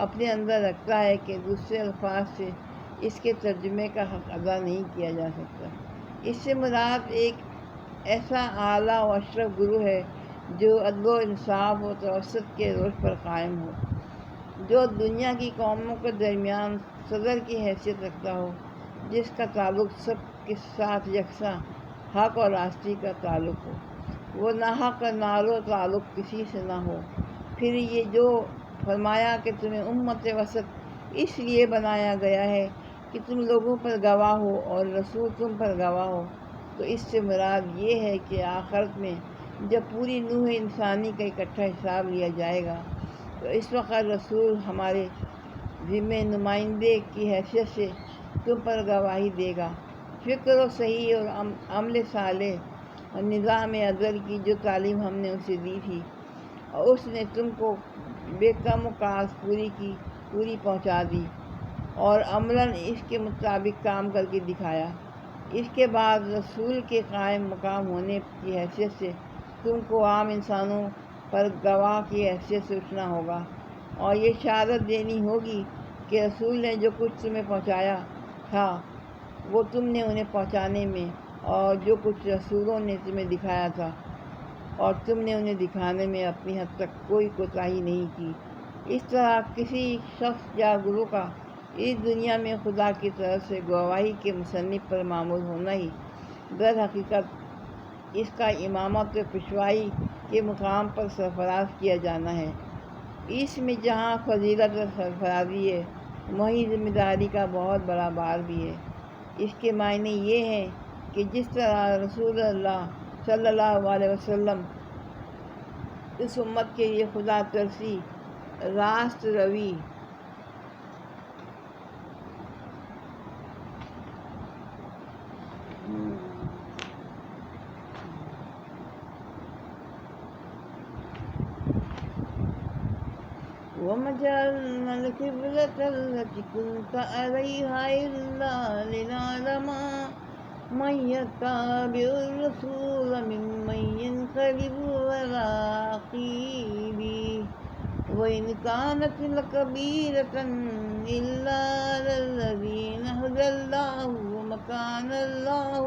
اپنے اندر رکھتا ہے کہ دوسرے الفاظ سے اس کے ترجمے کا حق ادا نہیں کیا جا سکتا۔ اس سے مراد ایک ایسا اعلیٰ و اشرف گروہ ہے جو عدل و انصاف و توسط کے روش پر قائم ہو، جو دنیا کی قوموں کے درمیان صدر کی حیثیت رکھتا ہو، جس کا تعلق سب کے ساتھ یکساں حق اور راستی کا تعلق ہو، وہ ناحق نالو تعلق کسی سے نہ ہو۔ پھر یہ جو فرمایا کہ تمہیں امت وسط اس لیے بنایا گیا ہے کہ تم لوگوں پر گواہ ہو اور رسول تم پر گواہ ہو، تو اس سے مراد یہ ہے کہ آخرت میں جب پوری نوع انسانی کا اکٹھا حساب لیا جائے گا تو اس وقت رسول ہمارے ذمہ نمائندے کی حیثیت سے تم پر گواہی دے گا۔ فکر و صحیح اور عمل صالح اور نظام عدل کی جو تعلیم ہم نے اسے دی تھی، اور اس نے تم کو بے کم و کاس پوری پہنچا دی اور عملاً اس کے مطابق کام کر کے دکھایا۔ اس کے بعد رسول کے قائم مقام ہونے کی حیثیت سے تم کو عام انسانوں پر گواہ کی حیثیت سے اٹھنا ہوگا اور یہ شہادت دینی ہوگی کہ رسول نے جو کچھ تمہیں پہنچایا تھا وہ تم نے انہیں پہنچانے میں، اور جو کچھ رسولوں نے تمہیں دکھایا تھا اور تم نے انہیں دکھانے میں اپنی حد تک کوئی کوتاہی نہیں کی۔ اس طرح کسی شخص یا گروہ کا اس دنیا میں خدا کی طرف سے گواہی کے مصنف پر معمول ہونا ہی در حقیقت اس کا امامت و پیشوائی کے مقام پر سرفراز کیا جانا ہے۔ اس میں جہاں فضیلت اور سرفرازی ہے، وہیں ذمہ داری کا بہت بڑا بار بھی ہے۔ اس کے معنی یہ ہیں کہ جس طرح رسول اللہ صلی اللہ علیہ وسلم اس امت کے لیے خدا ترسی، راست روی وَمَا جَعَلْنَا الْقِبْلَةَ الَّتِي كُنْتَ عَلَيْهَا إِلَّا لِنَعْلَمَ مَن يَتَّبِعُ الرَّسُولَ مِمَّن يَنقَلِبُ عَلَىٰ عَقِبَيْهِ وَإِنْ كَانَتْ لَكَبِيرَةً إِلَّا عَلَى الَّذِينَ هَدَى اللَّهُ وَمَا كَانَ اللَّهُ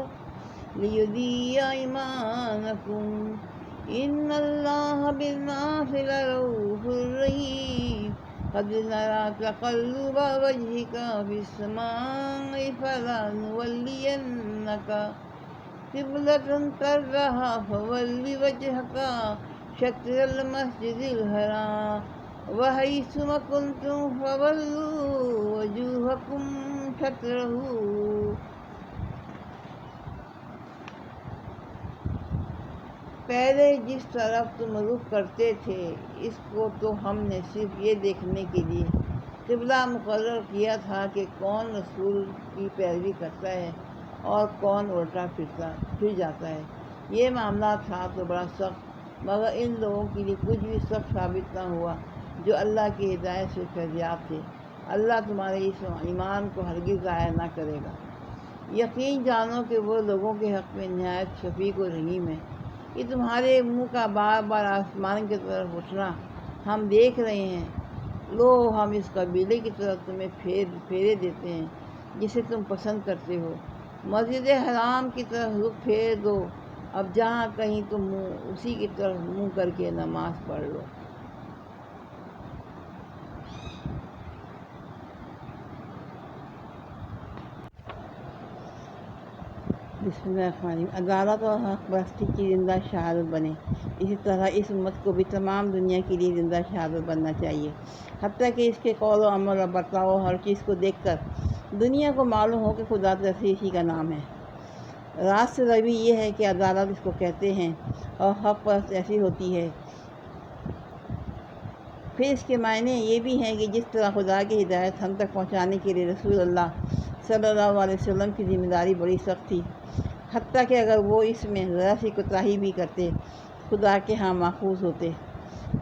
لِيُضِيعَ إِيمَانَكُمْ إِنَّ اللَّهَ بِالنَّاسِ لَرَءُوفٌ رَحِيمٌ قَدْ نَرَىٰ تَقَلُّبَ وَجْهِكَ فِي السَّمَاءِ فَلَنُوَلِّيَنَّكَ قِبْلَةً تَرْضَاهَا فَوَلِّ وَجْهَكَ شَطْرَ الْمَسْجِدِ الْحَرَامِ وَحَيْثُ مَا كُنْتُمْ فَوَلُّوا وُجُوهَكُمْ شَطْرَهُ۔ پہلے جس طرف تم رخ کرتے تھے اس کو تو ہم نے صرف یہ دیکھنے کے لیے قبلہ مقرر کیا تھا کہ کون رسول کی پیروی کرتا ہے اور کون الٹا پھر جاتا ہے۔ یہ معاملہ تھا تو بڑا سخت، مگر ان لوگوں کے لیے کچھ بھی سخت ثابت نہ ہوا جو اللہ کی ہدایت سے فیضیاب تھے۔ اللہ تمہارے اس ایمان کو ہرگز ضائع نہ کرے گا۔ یقین جانو کہ وہ لوگوں کے حق میں نہایت شفیق و رحیم ہے۔ کہ تمہارے منہ کا بار بار آسمان کی طرف اٹھنا ہم دیکھ رہے ہیں، لو ہم اس قبیلے کی طرف تمہیں پھیرے دیتے ہیں جسے تم پسند کرتے ہو، مسجد حرام کی طرف رخ پھیر دو، اب جہاں کہیں تم اسی کی طرف منہ کر کے نماز پڑھ لو۔ بسم اللہ الرحمن الرحیم۔ عدالت اور حق پرستی کی زندہ شہادت بنے، اسی طرح اس امت کو بھی تمام دنیا کے لیے زندہ شہادت بننا چاہیے، حتیٰ کہ اس کے قول و عمل اور برتاؤ ہر چیز کو دیکھ کر دنیا کو معلوم ہو کہ خدا ترسی اسی کا نام ہے۔ راست روی یہ ہے کہ عدالت اس کو کہتے ہیں اور حق پرست ایسی ہوتی ہے۔ پھر اس کے معنی یہ بھی ہیں کہ جس طرح خدا کی ہدایت ہم تک پہنچانے کے لیے رسول اللہ صلی اللہ علیہ وسلم کی ذمہ داری بڑی سخت تھی، حتیٰ کہ اگر وہ اس میں ذرا سی کوتاہی بھی کرتے خدا کے ہاں محفوظ ہوتے۔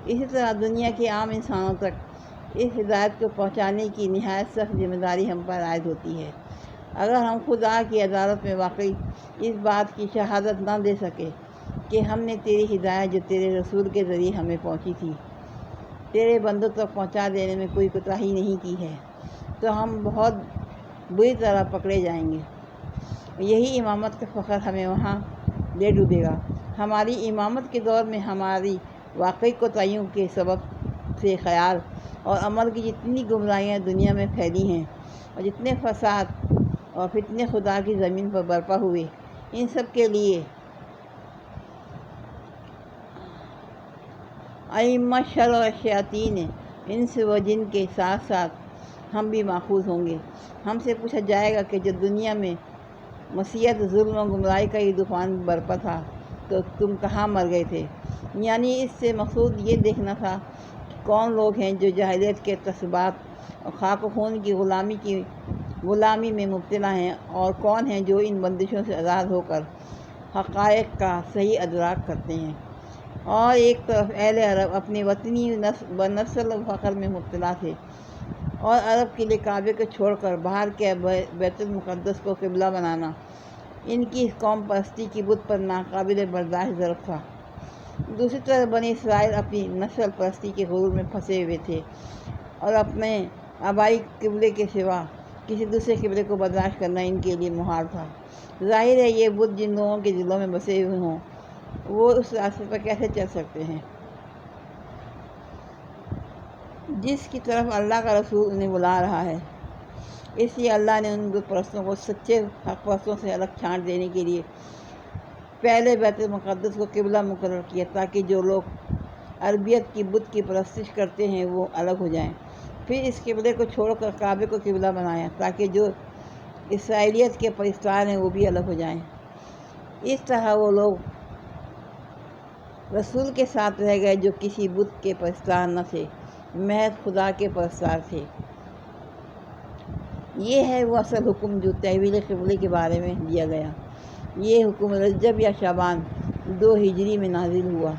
اسی طرح دنیا کے عام انسانوں تک اس ہدایت کو پہنچانے کی نہایت سخت ذمہ داری ہم پر عائد ہوتی ہے۔ اگر ہم خدا کی عدالت میں واقعی اس بات کی شہادت نہ دے سکے کہ ہم نے تیری ہدایت جو تیرے رسول کے ذریعے ہمیں پہنچی تھی تیرے بندوں تک پہنچا دینے میں کوئی کوتاہی نہیں کی ہے، تو ہم بہت بری طرح پکڑے جائیں گے۔ یہی امامت کا فخر ہمیں وہاں لے ڈوبے گا۔ ہماری امامت کے دور میں ہماری واقعی کوتاہیوں کے سبب سے خیال اور عمل کی جتنی گمراہیاں دنیا میں پھیلی ہیں اور جتنے فساد اور فتنے خدا کی زمین پر برپا ہوئے، ان سب کے لیے ائمہ شر و شیاطین انس و جن کے ساتھ ساتھ ہم بھی محفوظ ہوں گے۔ ہم سے پوچھا جائے گا کہ جب دنیا میں معصیت، ظلم و گمراہی کا یہ طوفان برپا تھا تو تم کہاں مر گئے تھے؟ یعنی اس سے مقصود یہ دیکھنا تھا کہ کون لوگ ہیں جو جاہلیت کے تعصبات اور خاک و خون کی غلامی میں مبتلا ہیں، اور کون ہیں جو ان بندشوں سے آزاد ہو کر حقائق کا صحیح ادراک کرتے ہیں۔ اور ایک طرف اہل عرب اپنے وطنی بنسل و فخر میں مبتلا تھے، اور عرب کے لیے کعبے کو چھوڑ کر باہر کے بیت المقدس کو قبلہ بنانا ان کی قوم پرستی کی بت پر ناقابل برداشت ضرب تھا۔ دوسری طرف بنی اسرائیل اپنی نسل پرستی کے غرور میں پھنسے ہوئے تھے، اور اپنے آبائی قبلے کے سوا کسی دوسرے قبلے کو برداشت کرنا ان کے لیے محال تھا۔ ظاہر ہے یہ بت جن لوگوں کے دلوں میں بسے ہوئے ہوں وہ اس راستے پر کیسے چل سکتے ہیں جس کی طرف اللہ کا رسول انہیں بلا رہا ہے۔ اس لیے اللہ نے ان بت پرستوں کو سچے حق پرستوں سے الگ چھانٹ دینے کے لیے پہلے بیت المقدس کو قبلہ مقرر کیا، تاکہ جو لوگ عربیت کی بت کی پرستش کرتے ہیں وہ الگ ہو جائیں۔ پھر اس قبلے کو چھوڑ کر کعبے کو قبلہ بنایا، تاکہ جو اسرائیلیت کے پرستار ہیں وہ بھی الگ ہو جائیں۔ اس طرح وہ لوگ رسول کے ساتھ رہ گئے جو کسی بت کے پرستار نہ تھے، محض خدا کے پرستار تھے۔ یہ ہے وہ اصل حکم جو تحویل قبلے کے بارے میں دیا گیا۔ یہ حکم رجب یا شعبان 2 ہجری میں نازل ہوا۔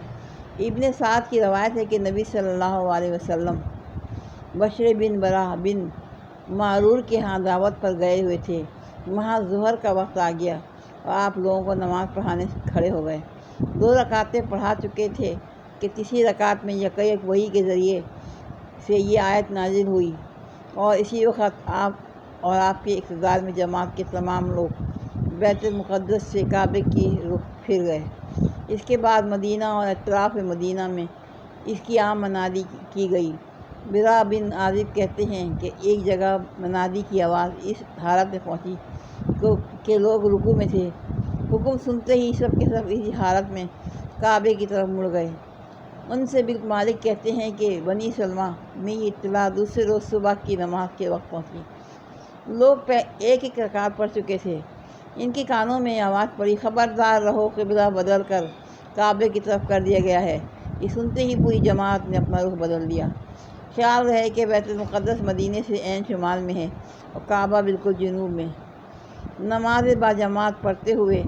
ابن سعد کی روایت ہے کہ نبی صلی اللہ علیہ وسلم بشر بن برا بن معرور کے ہاں دعوت پر گئے ہوئے تھے۔ وہاں ظہر کا وقت آ گیا اور آپ لوگوں کو نماز پڑھانے کھڑے ہو گئے۔ 2 رکعتیں پڑھا چکے تھے کہ تیسری رکعت میں یکایک وحی کے ذریعے سے یہ آیت نازل ہوئی، اور اسی وقت آپ اور آپ کے اقتدار میں جماعت کے تمام لوگ بیت المقدس سے کعبے کی رخ پھر گئے۔ اس کے بعد مدینہ اور اطراف مدینہ میں اس کی عام منادی کی گئی۔ برا بن عازب کہتے ہیں کہ ایک جگہ منادی کی آواز اس حالت میں پہنچی کہ لوگ رکوع میں تھے۔ حکم سنتے ہی سب کے سب اسی حالت میں کعبے کی طرف مڑ گئے۔ ان سے بن مالک کہتے ہیں کہ بنی سلمہ میں یہ اطلاع دوسرے روز صبح کی نماز کے وقت پہنچی۔ لوگ ایک رکعت پڑھ چکے تھے۔ ان کے کانوں میں آواز پڑی، خبردار رہو، قبلہ بدل کر کعبے کی طرف کر دیا گیا ہے۔ یہ سنتے ہی پوری جماعت نے اپنا رخ بدل دیا۔ خیال رہے کہ بیت المقدس مدینے سے عین شمال میں ہے اور کعبہ بالکل جنوب میں۔ نماز با جماعت پڑھتے ہوئے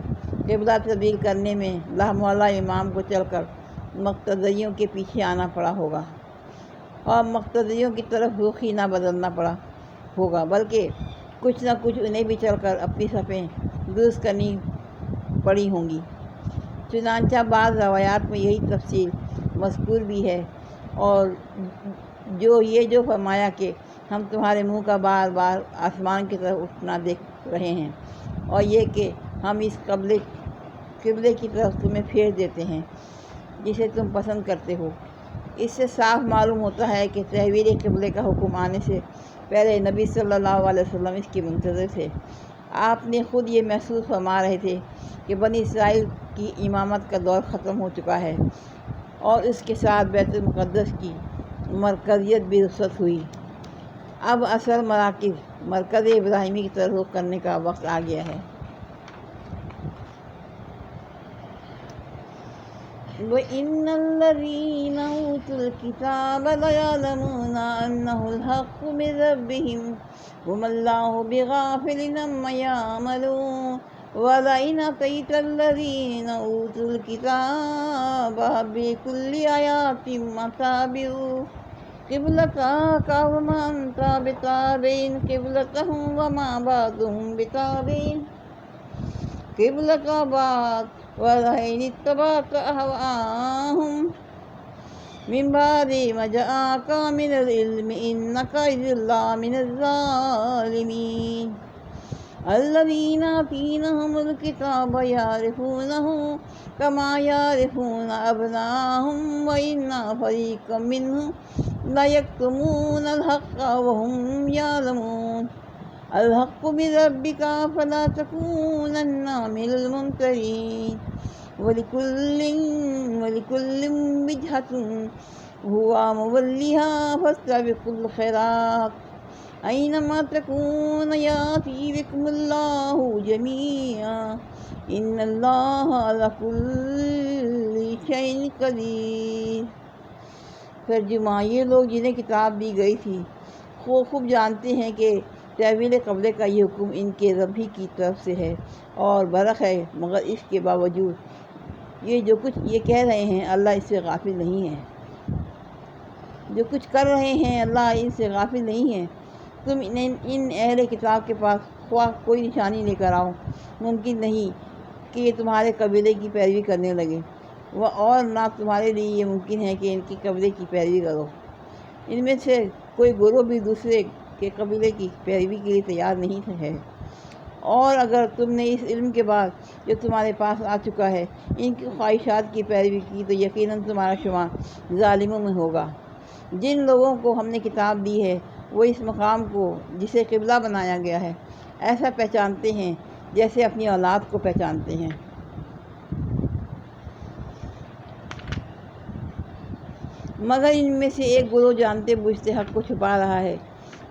قبلہ تبدیل کرنے میں لامحالہ امام کو چل کر مقتدیوں کے پیچھے آنا پڑا ہوگا، اور مقتدیوں کی طرف رخ ہی نہ بدلنا پڑا ہوگا، بلکہ کچھ نہ کچھ انہیں بھی چل کر اپنی صفیں درست کرنی پڑی ہوں گی۔ چنانچہ بعض روایات میں یہی تفصیل مذکور بھی ہے، اور جو فرمایا کہ ہم تمہارے منہ کا بار بار آسمان کی طرف اٹھنا دیکھ رہے ہیں، اور یہ کہ ہم اس قبلے کی طرف تمہیں پھیر دیتے ہیں جسے تم پسند کرتے ہو۔ اس سے صاف معلوم ہوتا ہے کہ تحویل قبلے کا حکم آنے سے پہلے نبی صلی اللہ علیہ وسلم اس کے منتظر تھے۔ آپ نے خود یہ محسوس فرما رہے تھے کہ بنی اسرائیل کی امامت کا دور ختم ہو چکا ہے اور اس کے ساتھ بیت المقدس کی مرکزیت بھی رخصت ہوئی۔ اب اصل مرکز ابراہیمی کی طرف رخ کرنے کا وقت آ گیا ہے۔ وَإِنَّ الَّذِينَ أُوتُوا الْكِتَابَ لَيَعْلَمُونَ أَنَّهُ الْحَقُّ مِنْ رَبِّهِمْ وَمَا اللَّهُ بِغَافِلٍ عَمَّا يَعْمَلُونَ وَلَئِنْ أَتَيْتَ الَّذِينَ أُوتُوا الْكِتَابَ بِكُلِّ آيَاتٍ مَا تَبِعُوا قِبْلَتَكَ وَمَا أَنْتَ بِتَابِعٍ قِبْلَتَهُمْ وَمَا بَعْضُهُمْ بِتَابِعٍ قِبْلَةَ بَعْضٍ وَلَئِنِ اتَّبَعْتَ أَهْوَاءَهُمْ مِنْ بَعْدِ مَا جَاءَكَ مِنَ الْعِلْمِ إِنَّكَ إِذًا لَّمِنَ الظَّالِمِينَ الَّذِينَ آتَيْنَاهُمُ الْكِتَابَ يَعْرِفُونَهُ كَمَا يَعْرِفُونَ أَبْنَاءَهُمْ وَإِنَّ فَرِيقًا مِّنْهُمْ لَيَكْتُمُونَ الْحَقَّ وَهُمْ يَعْلَمُونَ الْحَقُّ مِنْ رَبِّكَ فَلَا تَكُونَنَّ مِنَ الْمُمْتَرِينَ وَلِكُلٍّ وِجْهَةٌ هُوَ مُوَلِّيهَا فَاسْتَبِقُوا الْخَيْرَاتِ أَيْنَمَا تَكُونُوا يَأْتِ بِكُمُ اللَّهُ جَمِيعًا إِنَّ اللَّهَ عَلَى كُلِّ شَيْءٍ قَدِيرٌ۔ ترجمہ: یہ لوگ جنہیں کتاب دی گئی تھی خوب جانتے ہیں کہ تحویل قبلے کا یہ حکم ان کے رب ہی کی طرف سے ہے اور برحق ہے، مگر اس کے باوجود یہ جو کچھ یہ کہہ رہے ہیں اللہ اس سے غافل نہیں ہے۔ جو کچھ کر رہے ہیں اللہ ان سے غافل نہیں ہے۔ تم ان اہل کتاب کے پاس خواہ کوئی نشانی لے کر آؤ، ممکن نہیں کہ یہ تمہارے قبیلے کی پیروی کرنے لگے، اور نہ تمہارے لیے یہ ممکن ہے کہ ان کے قبیلے کی پیروی کرو۔ ان میں سے کوئی گروہ بھی دوسرے کے قبیلے کی پیروی کے لیے تیار نہیں ہے، اور اگر تم نے اس علم کے بعد جو تمہارے پاس آ چکا ہے ان کی خواہشات کی پیروی کی تو یقیناً تمہارا شمار ظالموں میں ہوگا۔ جن لوگوں کو ہم نے کتاب دی ہے وہ اس مقام کو جسے قبلہ بنایا گیا ہے ایسا پہچانتے ہیں جیسے اپنی اولاد کو پہچانتے ہیں۔ مگر ان میں سے ایک گروہ جانتے بوجھتے حق کو چھپا رہا ہے۔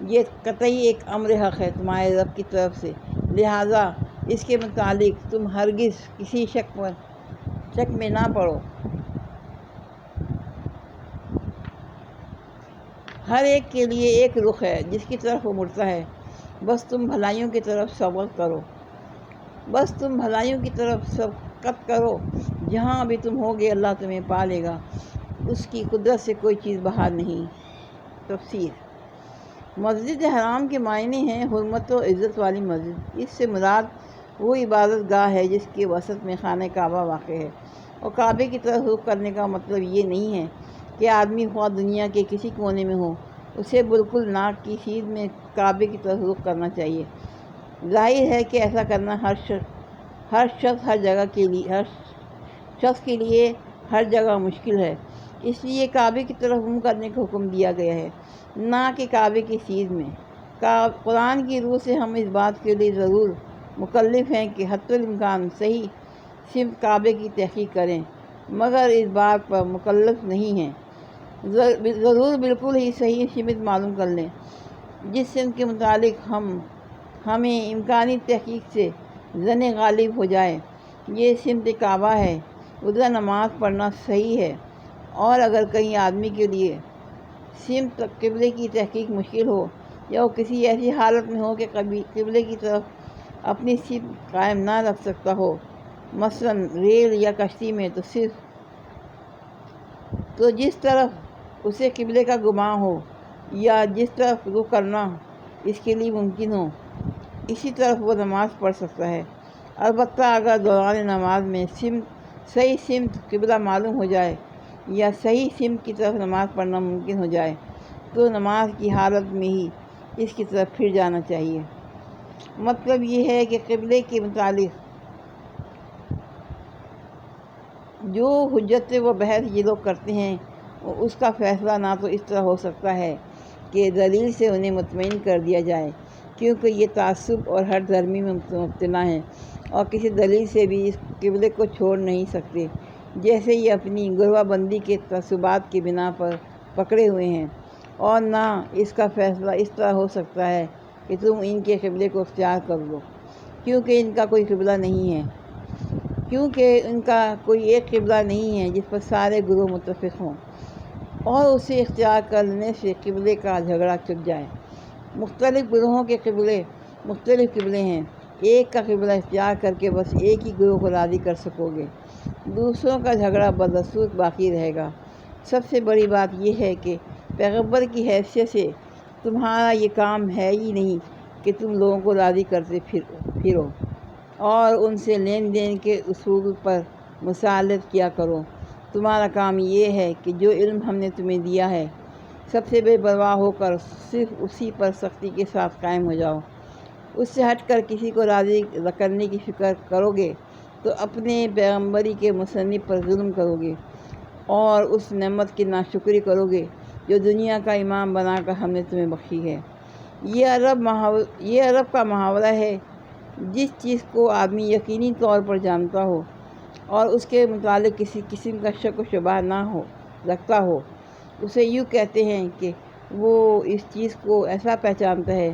یہ قطعی ایک امر حق ہے تمہارے رب کی طرف سے، لہٰذا اس کے متعلق تم ہرگز کسی شک میں نہ پڑو۔ ہر ایک کے لیے ایک رخ ہے جس کی طرف وہ مڑتا ہے، بس تم بھلائیوں کی طرف سبقت کرو، جہاں بھی تم ہوگے اللہ تمہیں پا لے گا، اس کی قدرت سے کوئی چیز باہر نہیں۔ تفسیر: مسجد حرام کے معنی ہیں حرمت و عزت والی مسجد۔ اس سے مراد وہ عبادت گاہ ہے جس کے وسط میں خانہ کعبہ واقع ہے، اور کعبے کی طرف رخ کرنے کا مطلب یہ نہیں ہے کہ آدمی خواہ دنیا کے کسی کونے میں ہو اسے بالکل ناک کی سیدھ میں کعبے کی طرف رخ کرنا چاہیے۔ ظاہر ہے کہ ایسا کرنا ہر شخص کے لیے ہر جگہ مشکل ہے، اس لیے کعبے کی طرف منہ کرنے کا حکم دیا گیا ہے، نہ کہ کعبے کی سیدھ میں۔ قرآن کی روح سے ہم اس بات کے لیے ضرور مکلف ہیں کہ حتی الامکان صحیح سمت کعبے کی تحقیق کریں، مگر اس بات پر مکلف نہیں ہیں ضرور بالکل ہی صحیح سمت معلوم کر لیں جس سمت کے متعلق ہمیں امکانی تحقیق سے ظن غالب ہو جائے یہ سمت کعبہ ہے، ادھر نماز پڑھنا صحیح ہے۔ اور اگر کہیں آدمی کے لیے سمت قبلے کی تحقیق مشکل ہو یا وہ کسی ایسی حالت میں ہو کہ قبلے کی طرف اپنی سمت قائم نہ رکھ سکتا ہو، مثلاً ریل یا کشتی میں، تو جس طرف اسے قبلے کا گمان ہو یا جس طرف رخ کرنا اس کے لیے ممکن ہو اسی طرف وہ نماز پڑھ سکتا ہے۔ البتہ اگر دوران نماز میں صحیح سمت قبلہ معلوم ہو جائے یا صحیح سمت کی طرف نماز پڑھنا ممکن ہو جائے تو نماز کی حالت میں ہی اس کی طرف پھر جانا چاہیے۔ مطلب یہ ہے کہ قبلے کے متعلق جو حجت و بحث یہ لوگ کرتے ہیں اس کا فیصلہ نہ تو اس طرح ہو سکتا ہے کہ دلیل سے انہیں مطمئن کر دیا جائے کیونکہ یہ تعصب اور ہر دھرمی میں مبتلا ہیں اور کسی دلیل سے بھی اس قبلے کو چھوڑ نہیں سکتے، جیسے یہ اپنی گروہ بندی کے تعصبات کی بنا پر پکڑے ہوئے ہیں، اور نہ اس کا فیصلہ اس طرح ہو سکتا ہے کہ تم ان کے قبلے کو اختیار کر لو، کیونکہ ان کا کوئی قبلہ نہیں ہے، کیونکہ ان کا کوئی ایک قبلہ نہیں ہے جس پر سارے گروہ متفق ہوں، اور اسے اختیار کرنے سے قبلے کا جھگڑا چھپ جائے۔ مختلف گروہوں کے قبلے مختلف قبلے ہیں، ایک کا قبلہ اختیار کر کے بس ایک ہی گروہ کو راضی کر سکو گے، دوسروں کا جھگڑا بدستور باقی رہے گا۔ سب سے بڑی بات یہ ہے کہ پیغمبر کی حیثیت سے تمہارا یہ کام ہے ہی نہیں کہ تم لوگوں کو راضی کرتے پھرو اور ان سے لین دین کے اصول پر مسالت کیا کرو۔ تمہارا کام یہ ہے کہ جو علم ہم نے تمہیں دیا ہے، سب سے بے پرواہ ہو کر صرف اسی پر سختی کے ساتھ قائم ہو جاؤ۔ اس سے ہٹ کر کسی کو راضی کرنے کی فکر کرو گے تو اپنے پیغمبری کے مصنف پر ظلم کرو گے اور اس نعمت کی ناشکری کرو گے جو دنیا کا امام بنا کر ہم نے تمہیں بخشی ہے۔ یہ عرب کا محاورہ ہے، جس چیز کو آدمی یقینی طور پر جانتا ہو اور اس کے متعلق کسی قسم کا شک و شبہ نہ رکھتا ہو، اسے یوں کہتے ہیں کہ وہ اس چیز کو ایسا پہچانتا ہے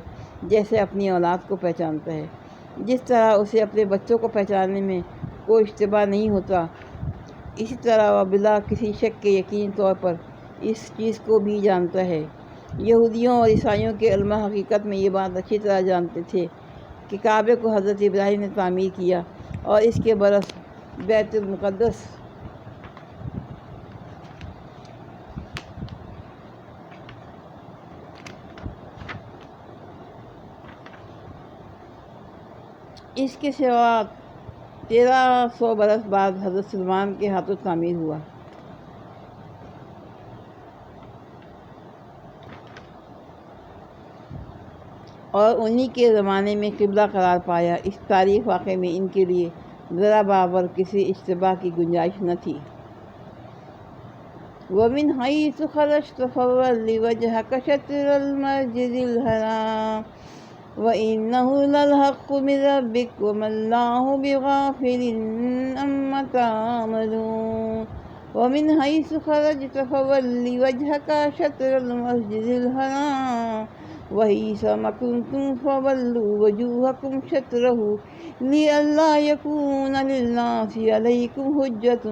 جیسے اپنی اولاد کو پہچانتا ہے۔ جس طرح اسے اپنے بچوں کو پہچاننے میں کوئی اشتباہ نہیں ہوتا، اسی طرح وہ بلا کسی شک کے یقینی طور پر اس چیز کو بھی جانتا ہے۔ یہودیوں اور عیسائیوں کے علماء حقیقت میں یہ بات اچھی طرح جانتے تھے کہ کعبے کو حضرت ابراہیم نے تعمیر کیا اور اس کے برعکس بیت المقدس اس کے سوا 1300 برس بعد حضرت سلیمان کے ہاتھوں تعمیر ہوا۔ اور انہی کے زمانے میں قبلہ قرار پایا۔ اس تاریخ واقعے میں ان کے لیے ذرا برابر کسی اشتباہ کی گنجائش نہ تھی۔ وَمِنْ حَيْثُ خَرَجْتَ فَوَلِّ وَجْهَكَ شَطْرَ الْمَسْجِدِ الْحَرَامِ وَإِنَّهُ لَلْحَقُّ مِنْ رَبِّكَ وَمَا اللَّهُ بِغَافِلٍ عَمَّا تَعْمَلُونَ۔ وَمِنْ حَيْثُ خَرَجْتَ فَوَلِّ وَجْهَكَ شَطْرَ الْمَسْجِدِ الْحَرَامِ وَحَيْثُ مَا كُنْتُمْ فَوَلُّوا وُجُوهَكُمْ شَطْرَهُ لِئَلَّا يَكُونَ لِلنَّاسِ عَلَيْكُمْ حُجَّةٌ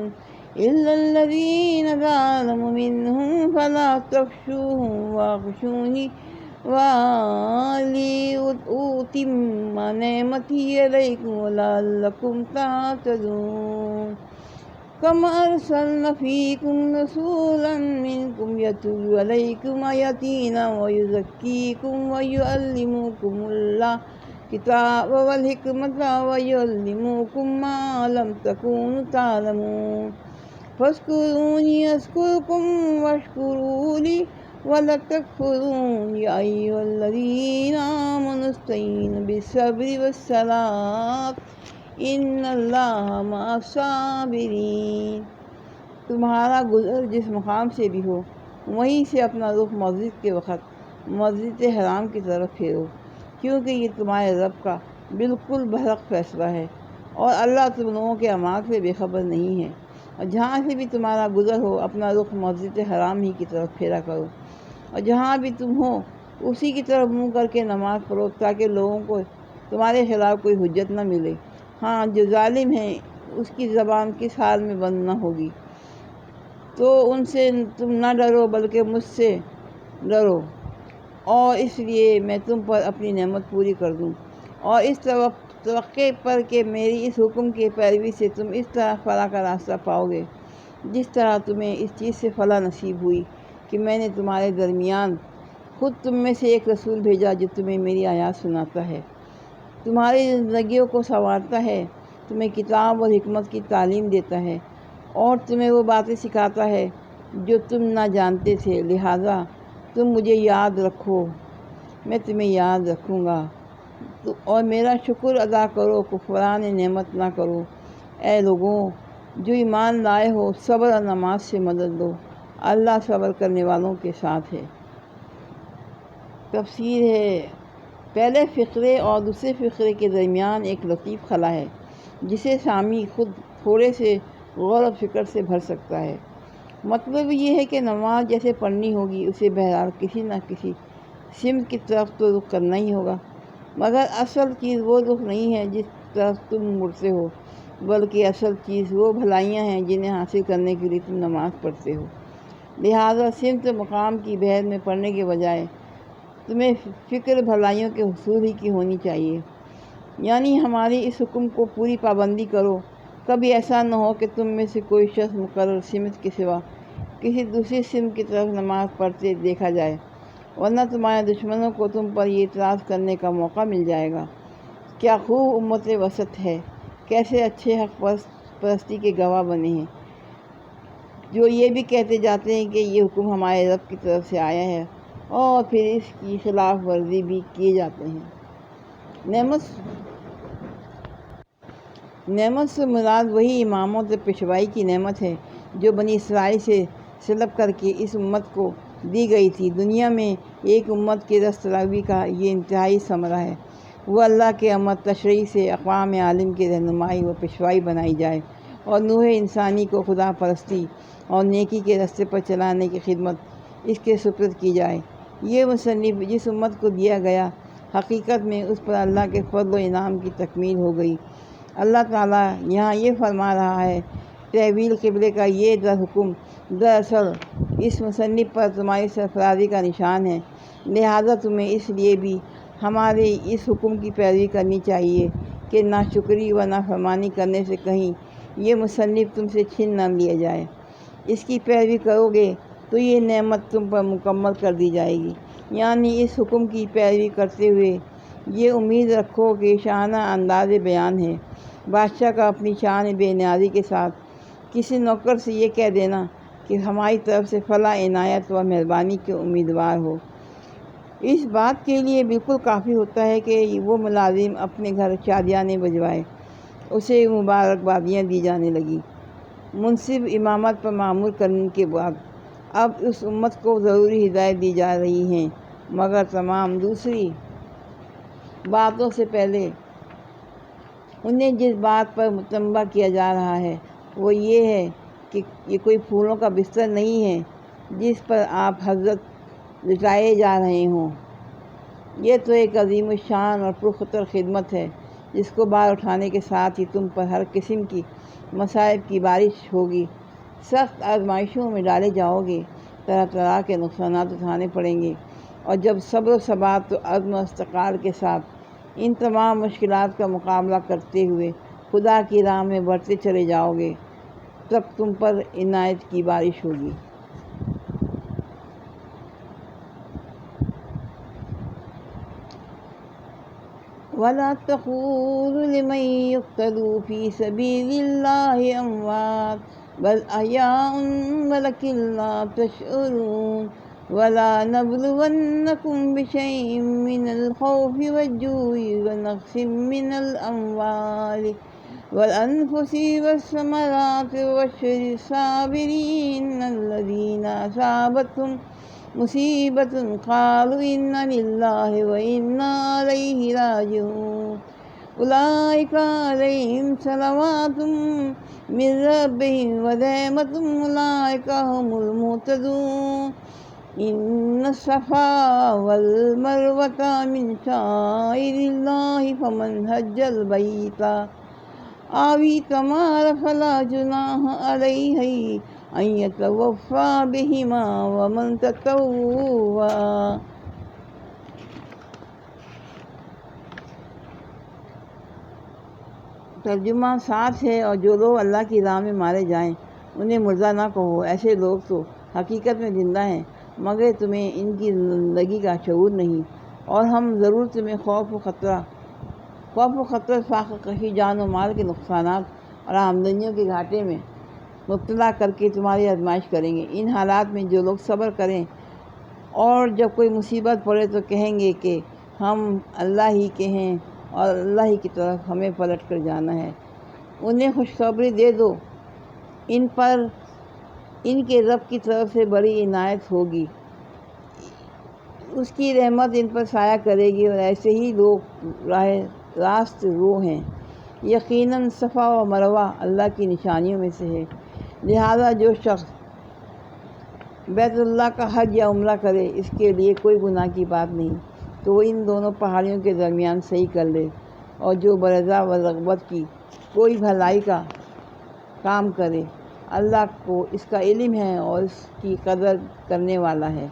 إِلَّا الَّذِينَ ظَلَمُوا مِنْهُمْ فَلَا تَخْشَوْهُمْ وَاخْشَوْنِي وَلِأُتِمَّ نِعْمَتِي عَلَيْكُمْ وَلَعَلَّكُمْ تَهْتَدُونَ۔ كَمَا أَرْسَلْنَا فِيكُمْ رَسُولًا مِّنْكُمْ يَتْلُو عَلَيْكُمْ آيَاتِنَا وَيُزَكِّيكُمْ وَيُعَلِّمُكُمُ الْكِتَابَ وَالْحِكْمَةَ وَيُعَلِّمُكُم مَّا لَمْ تَكُونُوا تَعْلَمُونَ فَاذْكُرُونِي أَذْكُرْكُمْ وَاشْكُرُوا لِي وَلَا تَكْفُرُونِ يَا أَيُّهَا الَّذِينَ آمَنُوا اسْتَعِينُوا بِالصَّبْرِ وَالصَّلَاةِ إِنَّ اللَّهَ مَعَ الصَّابِرِينَ۔ تمہارا گزر جس مقام سے بھی ہو، وہیں سے اپنا رخ مسجد کے وقت مسجد حرام کی طرف پھیرو، کیونکہ یہ تمہارے رب کا بالکل برحق فیصلہ ہے، اور اللہ تم لوگوں کے اعمال سے بے خبر نہیں ہے۔ اور جہاں سے بھی تمہارا گزر ہو، اپنا رخ مسجد حرام ہی کی طرف پھیرا کرو، اور جہاں بھی تم ہو اسی کی طرف منہ کر کے نماز پڑھو، تاکہ لوگوں کو تمہارے خلاف کوئی حجت نہ ملے۔ ہاں، جو ظالم ہے اس کی زبان کس حال میں بند نہ ہوگی، تو ان سے تم نہ ڈرو بلکہ مجھ سے ڈرو، اور اس لیے میں تم پر اپنی نعمت پوری کر دوں، اور اس توقع پر کہ میری اس حکم کی پیروی سے تم اس طرح فلاح کا راستہ پاؤ گے جس طرح تمہیں اس چیز سے فلاح نصیب ہوئی کہ میں نے تمہارے درمیان خود تم میں سے ایک رسول بھیجا جو تمہیں میری آیات سناتا ہے، تمہاری زندگیوں کو سنوارتا ہے، تمہیں کتاب اور حکمت کی تعلیم دیتا ہے، اور تمہیں وہ باتیں سکھاتا ہے جو تم نہ جانتے تھے، لہٰذا تم مجھے یاد رکھو، میں تمہیں یاد رکھوں گا، اور میرا شکر ادا کرو، کفران نعمت نہ کرو۔ اے لوگوں جو ایمان لائے ہو، صبر اور نماز سے مدد لو، اللہ صبر کرنے والوں کے ساتھ ہے۔ تفسیر ہے پہلے فقرے اور دوسرے فقرے کے درمیان ایک لطیف خلا ہے جسے سامع خود تھوڑے سے غور و فکر سے بھر سکتا ہے۔ مطلب یہ ہے کہ نماز جیسے پڑھنی ہوگی اسے بہرحال کسی نہ کسی سمت کی طرف تو رخ کرنا ہی ہوگا، مگر اصل چیز وہ رخ نہیں ہے جس طرف تم مڑتے ہو، بلکہ اصل چیز وہ بھلائیاں ہیں جنہیں حاصل کرنے کے لیے تم نماز پڑھتے ہو۔ لہٰذا سمت مقام کی بحث میں پڑھنے کے بجائے تمہیں فکر بھلائیوں کے حصول ہی کی ہونی چاہیے۔ یعنی ہماری اس حکم کو پوری پابندی کرو، کبھی ایسا نہ ہو کہ تم میں سے کوئی شخص مقرر سمت کے سوا کسی دوسری سمت کی طرف نماز پڑھتے دیکھا جائے، ورنہ تمہارے دشمنوں کو تم پر یہ اعتراض کرنے کا موقع مل جائے گا، کیا خوب امت وسط ہے، کیسے اچھے حق پرستی کے گواہ بنے ہیں، جو یہ بھی کہتے جاتے ہیں کہ یہ حکم ہمارے رب کی طرف سے آیا ہے اور پھر اس کی خلاف ورزی بھی کیے جاتے ہیں۔ نعمت سے مراد وہی امامت اور پیشوائی کی نعمت ہے جو بنی اسرائیل سے سلب کر کے اس امت کو دی گئی تھی۔ دنیا میں ایک امت کے دستیابی کا یہ انتہائی ثمرہ ہے، وہ اللہ کے امر تشریع سے اقوام عالم کی رہنمائی و پیشوائی بنائی جائے اور نوع انسانی کو خدا پرستی اور نیکی کے راستے پر چلانے کی خدمت اس کے سپرد کی جائے۔ یہ مصنف جس امت کو دیا گیا، حقیقت میں اس پر اللہ کے فضل و انعام کی تکمیل ہو گئی۔ اللہ تعالیٰ یہاں یہ فرما رہا ہے، تحویل قبلے کا یہ حکم دراصل اس مصنف پر تمہاری سرفرازی کا نشان ہے، لہٰذا تمہیں اس لیے بھی ہمارے اس حکم کی پیروی کرنی چاہیے کہ ناشکری و نافرمانی کرنے سے کہیں یہ مصنف تم سے چھین نہ لیا جائے۔ اس کی پیروی کرو گے تو یہ نعمت تم پر مکمل کر دی جائے گی۔ یعنی اس حکم کی پیروی کرتے ہوئے یہ امید رکھو کہ شانہ انداز بیان ہے بادشاہ کا اپنی شان بے نیازی کے ساتھ کسی نوکر سے یہ کہہ دینا کہ ہماری طرف سے فلاں عنایت و مہربانی کے امیدوار ہو۔ اس بات کے لیے بالکل کافی ہوتا ہے کہ وہ ملازم اپنے گھر شادیانے بجوائے اسے مبارکبادیاں دی جانے لگی۔ منصب امامت پر معمور کرنے کے بعد اب اس امت کو ضروری ہدایت دی جا رہی ہیں، مگر تمام دوسری باتوں سے پہلے انہیں جس بات پر متنبہ کیا جا رہا ہے وہ یہ ہے کہ یہ کوئی پھولوں کا بستر نہیں ہے جس پر آپ حضرت لٹائے جا رہے ہوں۔ یہ تو ایک عظیم الشان اور پرخطر خدمت ہے جس کو بار اٹھانے کے ساتھ ہی تم پر ہر قسم کی مصائب کی بارش ہوگی، سخت آزمائشوں میں ڈالے جاؤ گے، طرح طرح کے نقصانات اٹھانے پڑیں گے، اور جب صبر و ثبات و عزم و استقامت کے ساتھ ان تمام مشکلات کا مقابلہ کرتے ہوئے خدا کی راہ میں بڑھتے چلے جاؤ گے، تب تم پر عنایت کی بارش ہوگی۔ وَلَا تَقُولُوا لِمَن يُقْتَلُ فِي سَبِيلِ اللَّهِ أَمْوَاتٌ بَلْ أَحْيَاءٌ وَلَكِن لَّا تَشْعُرُونَ وَلَا نَبْلُوَنَّكُم بِشَيْءٍ مِّنَ الْخَوْفِ وَالْجُوعِ وَنَقْصٍ مِّنَ الْأَمْوَالِ وَالْأَنفُسِ وَالثَّمَرَاتِ وَبَشِّرِ الصَّابِرِينَ الَّذِينَ أَصَابَتْهُم مصیبت قالوا انا للہ وانا الیہ راجعون اولئک علیہم صلوات من ربہم ورحمۃ اولئک هم المہتدون ان الصفا والمروۃ من شعائر اللہ فمن حج البیت او اعتمر فلا جناح علیہ ان یطوف بہما ومن تطوع۔ ترجمہ ساتھ ہے، اور جو لوگ اللہ کی راہ میں مارے جائیں انہیں مردہ نہ کہو، ایسے لوگ تو حقیقت میں زندہ ہیں مگر تمہیں ان کی زندگی کا شعور نہیں، اور ہم ضرور تمہیں خوف و خطر فاقہ کشی جان و مال کے نقصانات اور آمدنیوں کے گھاٹے میں مبتلا کر کے تمہاری آزمائش کریں گے۔ ان حالات میں جو لوگ صبر کریں اور جب کوئی مصیبت پڑے تو کہیں گے کہ ہم اللہ ہی کے ہیں اور اللہ ہی کی طرف ہمیں پلٹ کر جانا ہے، انہیں خوشخبری دے دو، ان پر ان کے رب کی طرف سے بڑی عنایت ہوگی، اس کی رحمت ان پر سایہ کرے گی، اور ایسے ہی لوگ راہ راست رو ہیں۔ یقیناً صفا و مروہ اللہ کی نشانیوں میں سے ہے، لہذا جو شخص بیت اللہ کا حج یا عمرہ کرے اس کے لیے کوئی گناہ کی بات نہیں، تو وہ ان دونوں پہاڑیوں کے درمیان صحیح کر لے، اور جو برضا و رغبت کی کوئی بھلائی کا کام کرے، اللہ کو اس کا علم ہے اور اس کی قدر کرنے والا ہے۔